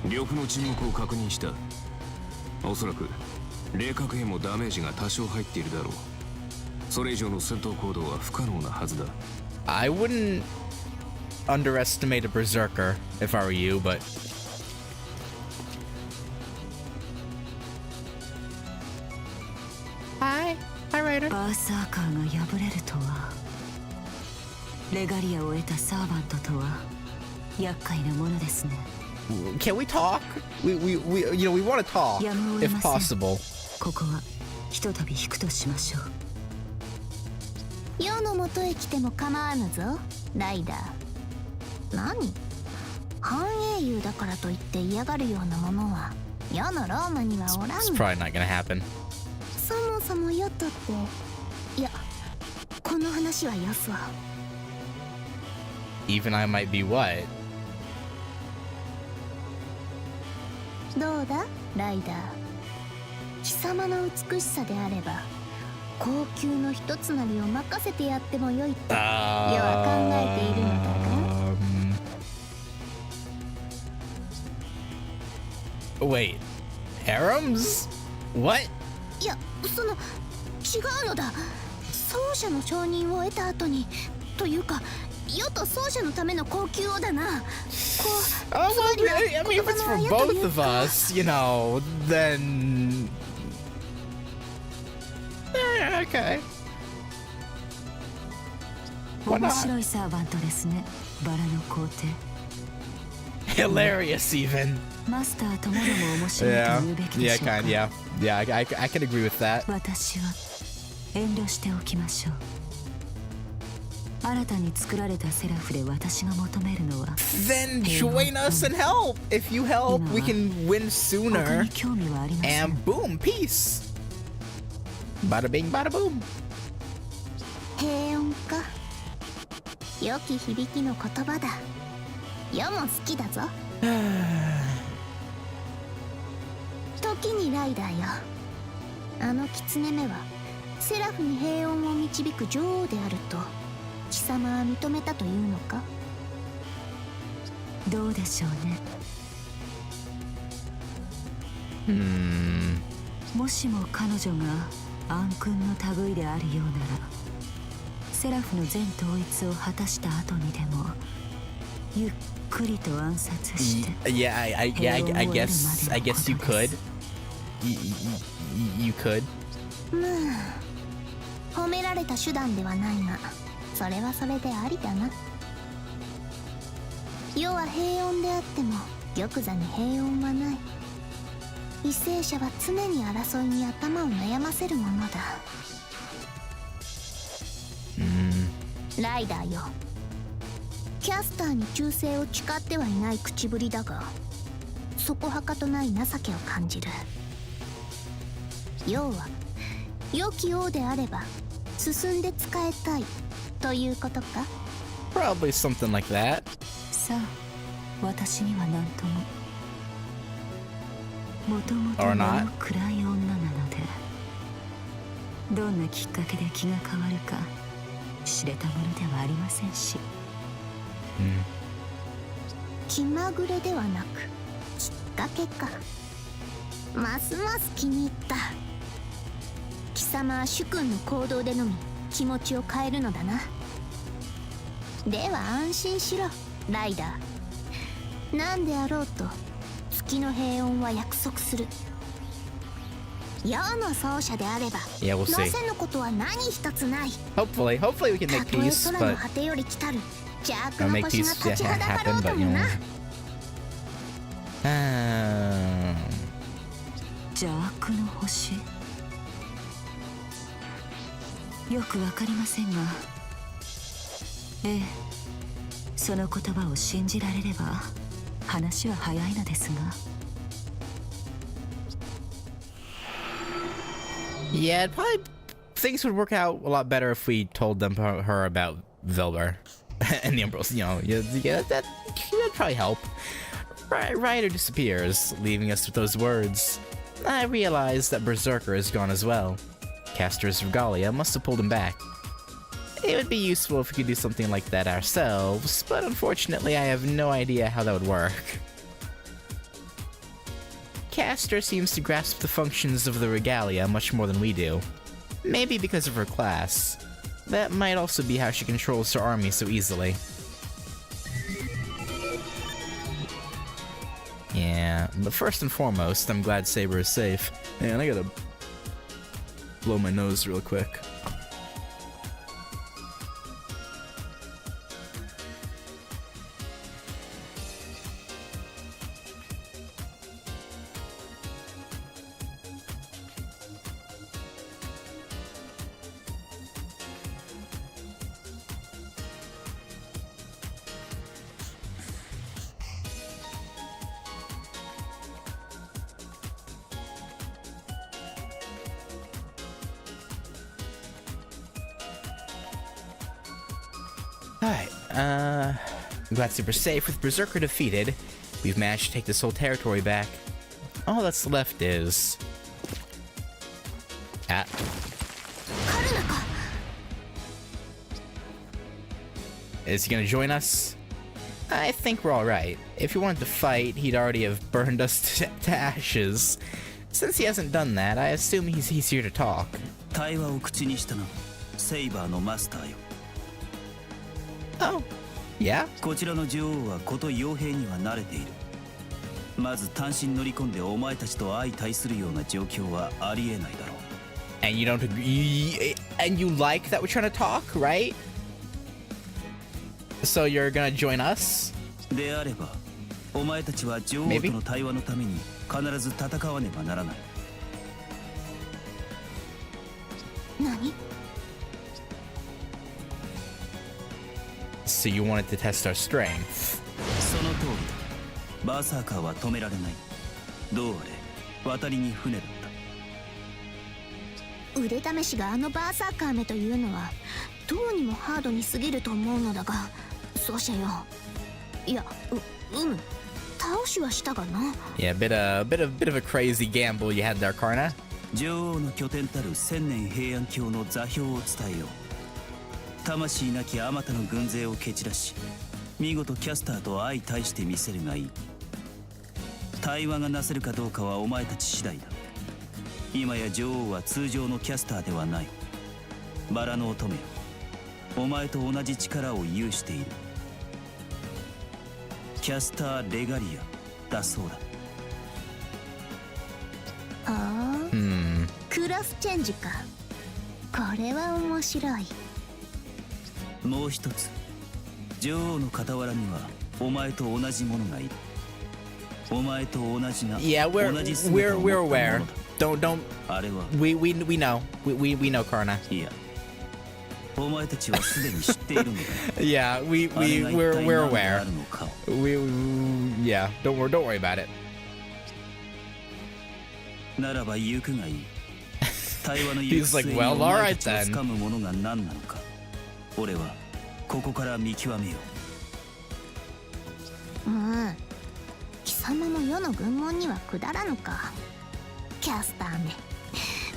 玉の沈黙を確認した。おそらく霊核兵もダメージが多少入っているだろう。それ以上の戦闘行動は不可能なはずだ。I wouldn't underestimate a berserker if I were you, but Hi, Ryder. バーサーカーが敗れるとは。レガリアを得たサーバントとは厄介なものですね。Can we talk? We want to talk if possible. ここはひとたび引くとしましょう。世の元へ来ても構わぬぞ、ライダー。何？半英雄だからといって嫌がるようなものは世のローマにはおらん。 It's probably not gonna happen. そもそもヨトって、いや、この話はよすわ。Even I might be what? どうだ、ライダー。貴様の美しさであれば高級の一つなりを任せてやってもよいと世は考えているのだが。Wait, harems? What? いや、その違うのだ。奏者の承認を得た後にというか、世と奏者のための高級をだな。こう、I mean, if it's for both of us, you know, then okay. 面白いサーバントですね、バラの皇帝。Hilarious, even. マスターともども面白いと言うべきでしょうか。Yeah, I can agree with that. 私は遠慮しておきましょう。新たに作られたセラフで私が求めるのは Then join us and help. If you help, we can win 他 sooner. に興味はありません。 And boom, peace. Bada bing, bada boom. 平穏か。良き響きの言葉だ。世も好きだぞ。時にライダーよ。あの狐目はセラフに平穏を導く女王であると貴様は認めたというのか。どうでしょうね。もしも彼女が暗君の類であるようなら、セラフの全統一を果たした後にでもゆっくりと暗殺して。Yeah, I guess you could. You could. 褒められた手段ではないが、それはそれでありだな。世は平穏であっても玉座に平穏はない。為政者は常に争いに頭を悩ませるものだ。ライダーよ、キャスターに忠誠を誓ってはいない口ぶりだが、そこはかとない情けを感じる。要は良き王であれば進んで仕えたいということか。 Probably something like that. さあ、私には何とも。もともと Or の not. 暗い女なので、どんなきっかけで気が変わるか知れたものではありませんし。気まぐれではなくきっかけか。ますます気に入った。貴様は主君の行動でのみ気持ちを変えるのだな。では安心しろ、ライダー。何であろうと月の平穏は約束する。世の奏者であれば Yeah, we'll 乗 see. せぬことは何一つない。 Hopefully we can た make とえ peace, 空の but 果てより来たる邪悪 I'll の make 星が peace 立ちはだかろ happen, うと but も you な。 know. 邪悪の星。よくわかりませんが、ええ、その言葉を信じられれば話は早いのですが。Yeah, probably things would work out a lot better if we told her about Velber and the Umbros. You know, yeah, that'd probably help. Ryder disappears, leaving us with those words. I realize that Berserker is gone as well. Caster's regalia must have pulled him back. It would be useful if we could do something like that ourselves, but unfortunately I have no idea how that would work. Caster seems to grasp the functions of the regalia much more than we do. Maybe because of her class. That might also be how she controls her army so easily. Yeah, but first and foremost, I'm glad Saber is safe. Man, I gotta blow my nose real quick. Alright, I'm glad Super's safe. With Berserker defeated, we've managed to take this whole territory back. All that's left is... Is he gonna join us? I think we're alright. If he wanted to fight, he'd already have burned us to ashes. Since he hasn't done that, I assume he's here to talk. 対話を口にしたのセイバーのマスターよ Oh, yeah? こちらの女王はこと傭兵には慣れているまず単身乗り込んでお前たちと相対するような状況はありえないだろう And you don't agree, and you like that we're trying to talk, right? So you're gonna join us? であればお前たちは女王との対話のために必ず戦わねばならない何 So you wanted to test our strength. その通りだバーサーカーは止められないどうあれ渡りに船だった腕試しがあのバーサーカーめというのはどうにもハードに過ぎると思うのだがそうしよいや倒しはしたがな Yeah, bit of a crazy gamble you had there, Karna. 女王の拠点たる千年平安京の座標を伝えよう魂なきあまたの軍勢を蹴散らし見事キャスターと相対してみせるがいい対話がなせるかどうかはお前たち次第だ今や女王は通常のキャスターではないバラの乙女よお前と同じ力を有しているキャスター・レガリアだそうだああ、クラスチェンジかこれは面白いもう一つ女王の傍らにはお前と同じものがいるお前と同じな Yeah, we're aware. Don't. あれは We know. We know, Karna. いやお前たちはすでに知っているのだ Yeah, we're aware. Yeah, don't worry about it. ならば行くがいい対話の He's like, well, alright then. 掴むものが何なのか俺はここから見極めよう貴様も世の軍門には下らぬかキャスターめ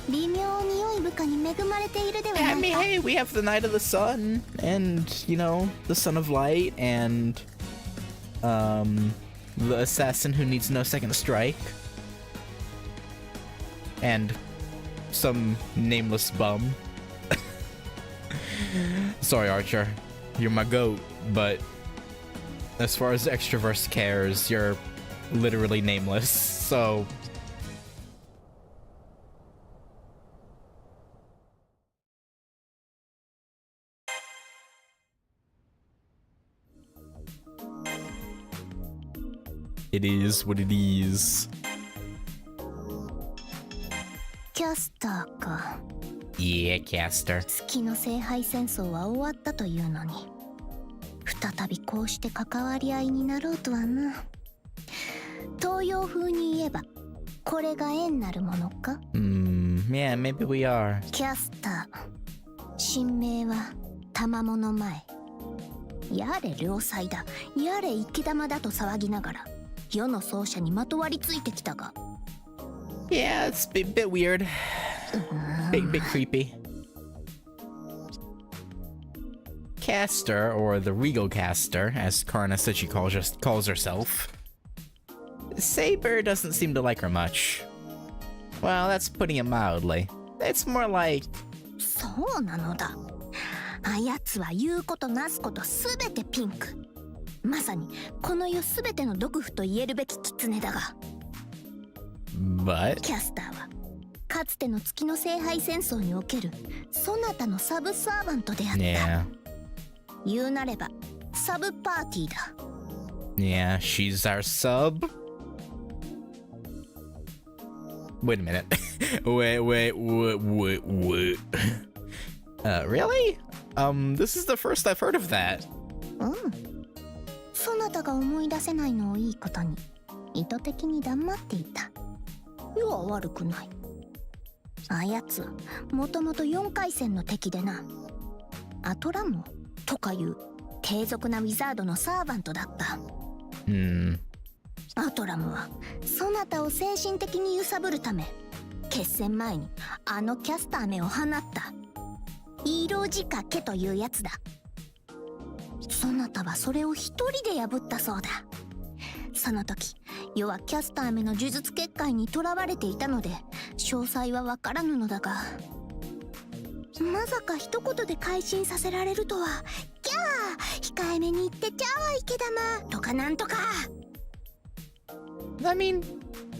微妙に良い部下に恵まれているではないか I mean, hey, we have the Knight of the Sun, and, you know, the Son of Light, and, the Assassin who needs no second strike. And some nameless bum. Sorry, Archer. You're my goat, but as far as Extraverse cares, you're literally nameless, so... It is what it is. キャスターか Yeah, Caster. 月の聖杯戦争は終わったというのに再びこうして関わり合いになろうとはな東洋風に言えばこれが縁なるものか Yeah, maybe we are. キャスター神明は賜物前やれ良妻だやれ生け玉だと騒ぎながら世の奏者にまとわりついてきたが。 Yeah, it's a bit weird. Bit creepy. Caster, or the Regal Caster, as Karna Suchi calls herself. Saber doesn't seem to like her much. Well, that's putting it mildly. It's more like... そうなのだ。あやつは言うことなすことすべてピンク。まさにこの世すべての毒婦と言えるべき狐だが。But... キャスターはかつての月の聖杯戦争におけるそなたのサブサーバントであった。Yeah. 言うなればサブパーティーだ。Yeah, she's our sub. Wait a minute. wait. Really? This is the first I've heard of that. うん。そなたが思い出せないのをいいことに意図的に黙っていた。世は悪くない。あやつはもともと4回戦の敵でな。アトラムとかいう低俗なウィザードのサーバントだった。アトラムはそなたを精神的に揺さぶるため決戦前にあのキャスター目を放った。色仕掛けというやつだ。そなたはそれを一人で破ったそうだ。その時世はキャスター目の呪術結界にとらわれていたので詳細はわからぬのだが、まさか一言で改心させられるとは。キャー、控えめに言ってちゃわいけだまとかなんとか。I mean,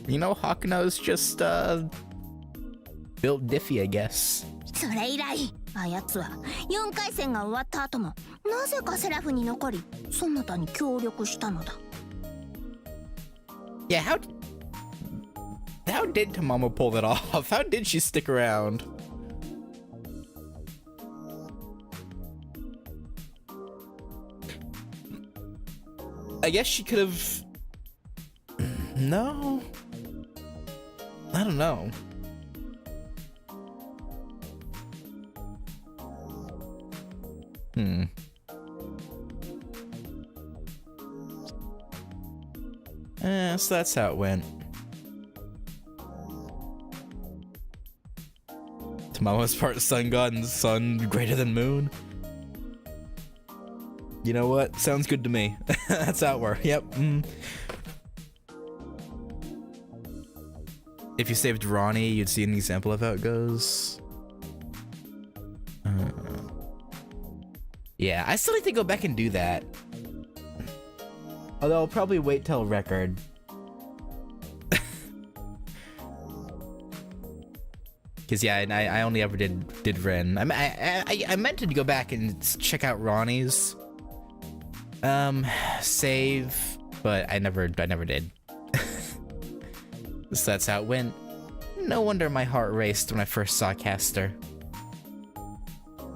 you know, Hakuno's just, built diffy, I guess. それ以来あやつは4回戦が終わった後もなぜかセラフに残りそなたに協力したのだ。 Yeah, how did Tamamo pull that off? How did she stick around? I guess she could have... No. I don't know. So that's how it went. Tamamo's part sun god and sun greater than moon. You know what? Sounds good to me. That's how it works. Yep. If you saved Ronnie, you'd see an example of how it goes. Yeah, I still need to go back and do that. Although I'll probably wait till record. Cause yeah, I only ever did Ren. I meant to go back and check out Ronnie's save, but I never did. So that's how it went. No wonder my heart raced when I first saw Caster.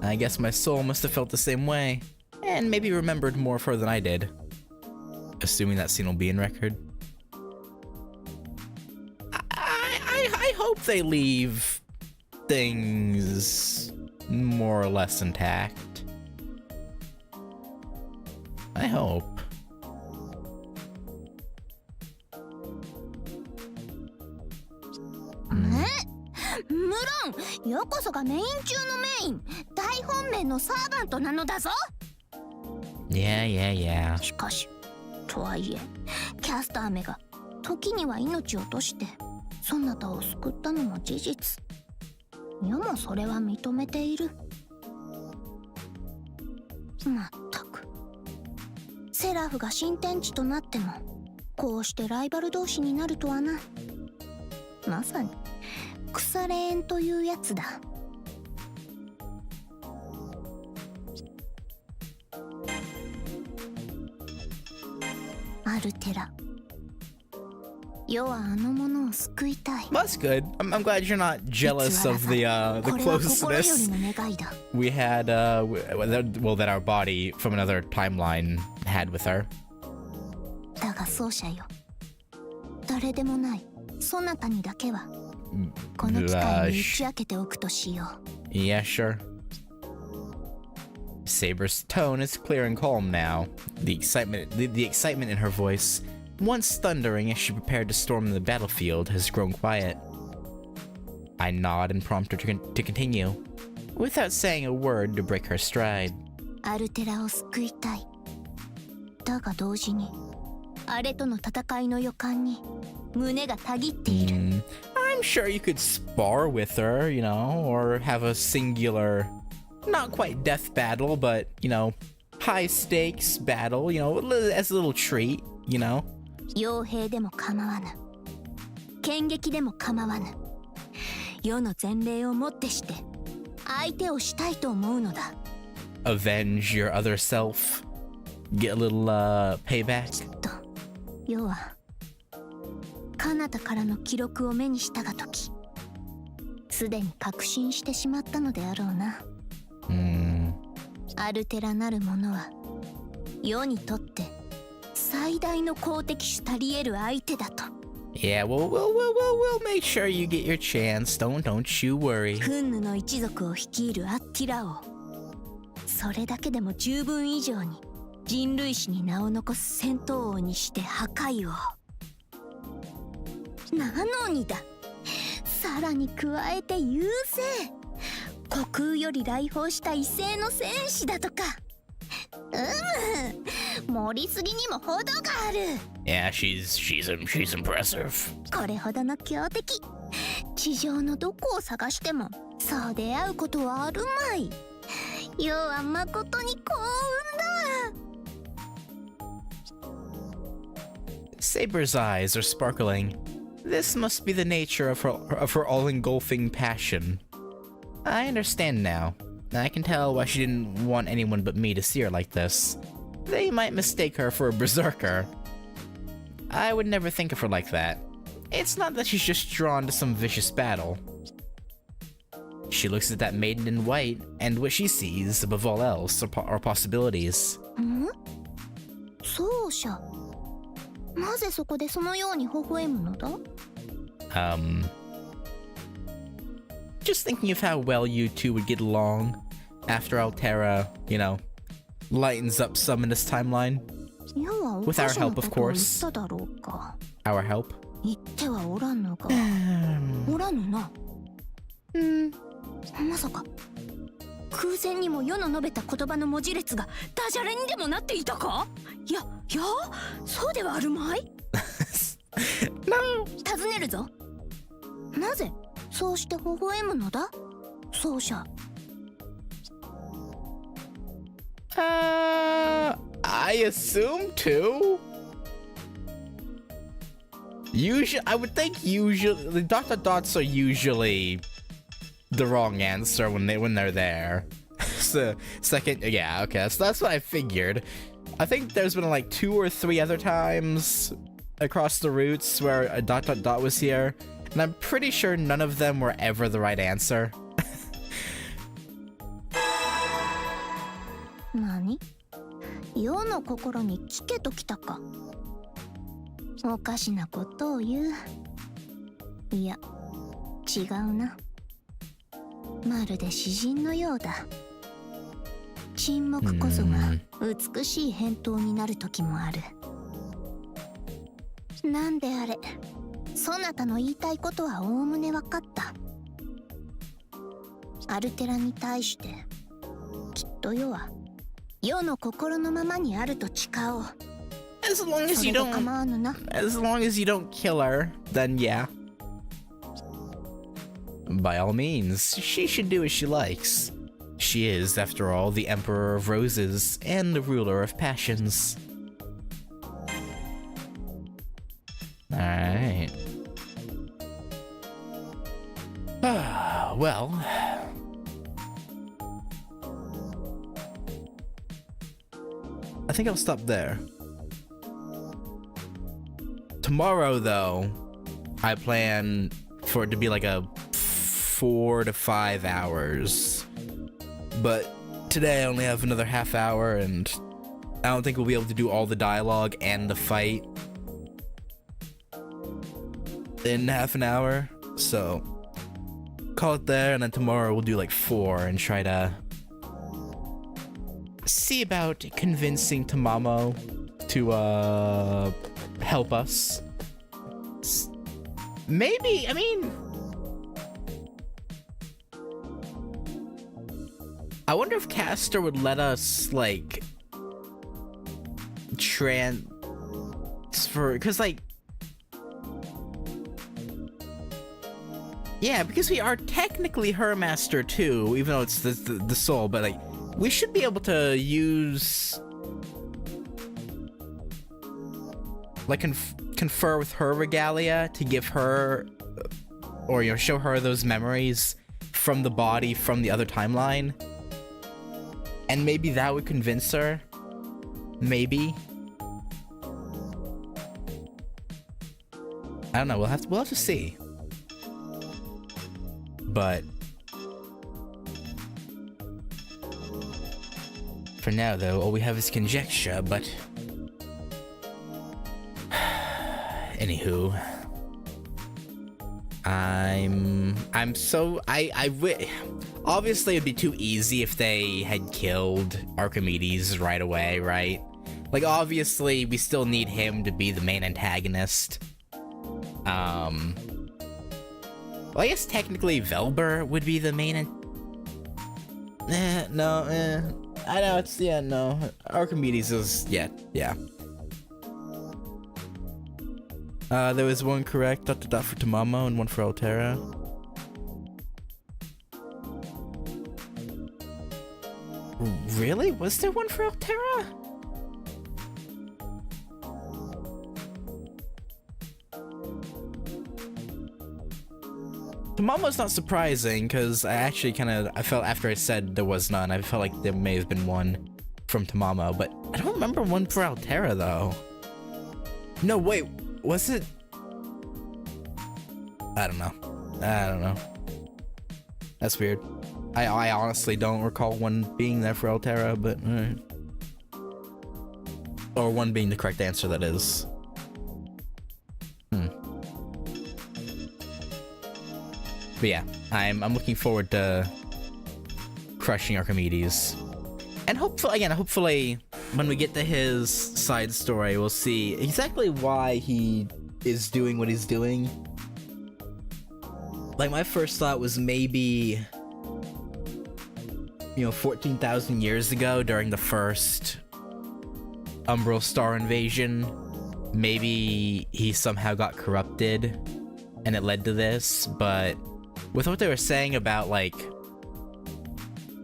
I guess my soul must have felt the same way, and maybe remembered more for than I did. Assuming that scene will be in record. I hope they leave things more or less intact. I hope.よこそがメイン中のメイン、大本命のサーバントなのだぞ。 Yeah. しかしとはいえキャスター目が時には命を落としてそなたを救ったのも事実。世もそれは認めている。まったくセラフが新天地となってもこうしてライバル同士になるとはな。まさに腐れ縁というやつだ。アルテラ、世はあの者を救いたい。 That's good. I'm glad you're not jealous of the closeness we had, well, that our body from another timeline had with her. だが奏者よ、誰でもないそなたにだけはこの機会に打ち明けておくとしよう。 Yeah, sure. Saber's tone is clear and calm now. The excitement in her voice once thundering as she prepared to storm the battlefield, has grown quiet. I nod and prompt her to continue, without saying a word to break her stride. アルテラを救いたい。だが同時にあれとの戦いの予感に胸がたぎっている。I'm sure you could spar with her, you know, or have a singular, not quite death battle, but, you know, high stakes battle, you know, as a little treat, you know. 傭兵でも構わぬ。剣撃でも構わぬ。世の前例をもってして相手をしたいと思うのだ。Avenge your other self. Get a little, payback. と、世は彼方からの記録を目にしたがとき、すでに確信してしまったのであろうな。アルテラなる者は世にとって最大の好敵手たり得る相手だと。Yeah, we'll make sure you get your chance. Don't you worry. フンヌの一族を率いるアッティラ王。それだけでも十分以上に人類史に名を残す戦闘王にして破壊王。なのにだ、さらに加えて優勢。虚空より来訪した異星の戦士だとか。盛りすぎにも程がある。Yeah, she's impressive. これほどの強敵、地上のどこを探してもそう出会うことはあるまい。世は誠に幸運だ。Saber's eyes are sparkling. This must be the nature of her all-engulfing passion. I understand now. I can tell why she didn't want anyone but me to see her like this. They might mistake her for a berserker. I would never think of her like that. It's not that she's just drawn to some vicious battle. She looks at that maiden in white, and what she sees, above all else, are possibilities. 奏者。なぜそこでそのように微笑むのだ？ Just thinking of how well you two would get along after Altera, you know, lightens up some in this timeline. With our help, of course. Our help? 言ってはおらんのか。おらぬな。まさか空前にも世の述べた言葉の文字列がダジャレにでもなっていたか？いやそうではあるまい。尋ねるぞ。なぜそうして微笑むのだ、奏者。I assume too. Usually, I would think the dot dots are usually the wrong answer when they're there. So second, yeah, okay, so that's what I figured. I think there's been like 2 or 3 other times across the routes where a dot was here, and I'm pretty sure none of them were ever the right answer. 何？世の心に聞けときたか。おかしなことを言う。いや、違うな。まるで詩人のようだ。沈黙こそが美しい返答になる時もある。なんであれ、そなたの言いたいことはおおむね分かった。アルテラに対してきっと世は世の心のままにあると誓おう。As long as you don't kill her, then yeah. By all means, she should do as she likes. She is, after all, the Emperor of Roses and the ruler of passions. Alright. Well... I think I'll stop there. Tomorrow, though, I plan for it to be like a 4 to 5 hours. But today I only have another half hour, and I don't think we'll be able to do all the dialogue and the fight in half an hour. So, call it there, and then tomorrow we'll do like 4 and try to see about convincing Tamamo to help us. Maybe, I mean, I wonder if Castor would let us, like, transfer, because, like, yeah, because we are technically her master too, even though it's the soul, but, like, we should be able to use, like, confer with her regalia to give her, or, you know, show her those memories from the body from the other timeline. And maybe that would convince her. Maybe. I don't know, we'll have to see. But for now though, all we have is conjecture, but anywho, obviously it'd be too easy if they had killed Archimedes right away, right? Like, obviously we still need him to be the main antagonist. Well, I guess technically Velber would be the main I know, it's, yeah, no, Archimedes is, yeah. There was one correct, ... for Tamamo and one for Altera. Really? Was there one for Altera? Tamamo's not surprising, because I felt after I said there was none, I felt like there may have been one from Tamamo, but I don't remember one for Altera, though. No, wait. Was it? I don't know. That's weird. I honestly don't recall one being there for Altera, but alright. Or one being the correct answer, that is. But yeah, I'm looking forward to crushing Archimedes. And hopefully when we get to his side story, we'll see exactly why he is doing what he's doing. Like, my first thought was maybe, 14,000 years ago during the first Umbral Star invasion, maybe he somehow got corrupted and it led to this, but with what they were saying about, like,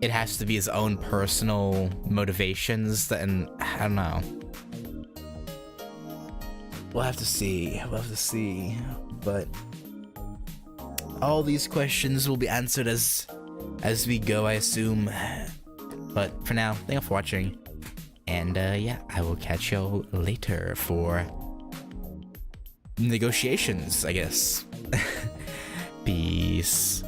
it has to be his own personal motivations, then I don't know. We'll have to see. But all these questions will be answered as we go, I assume. But for now, thank you for watching. And yeah, I will catch y'all later for negotiations, I guess. Peace.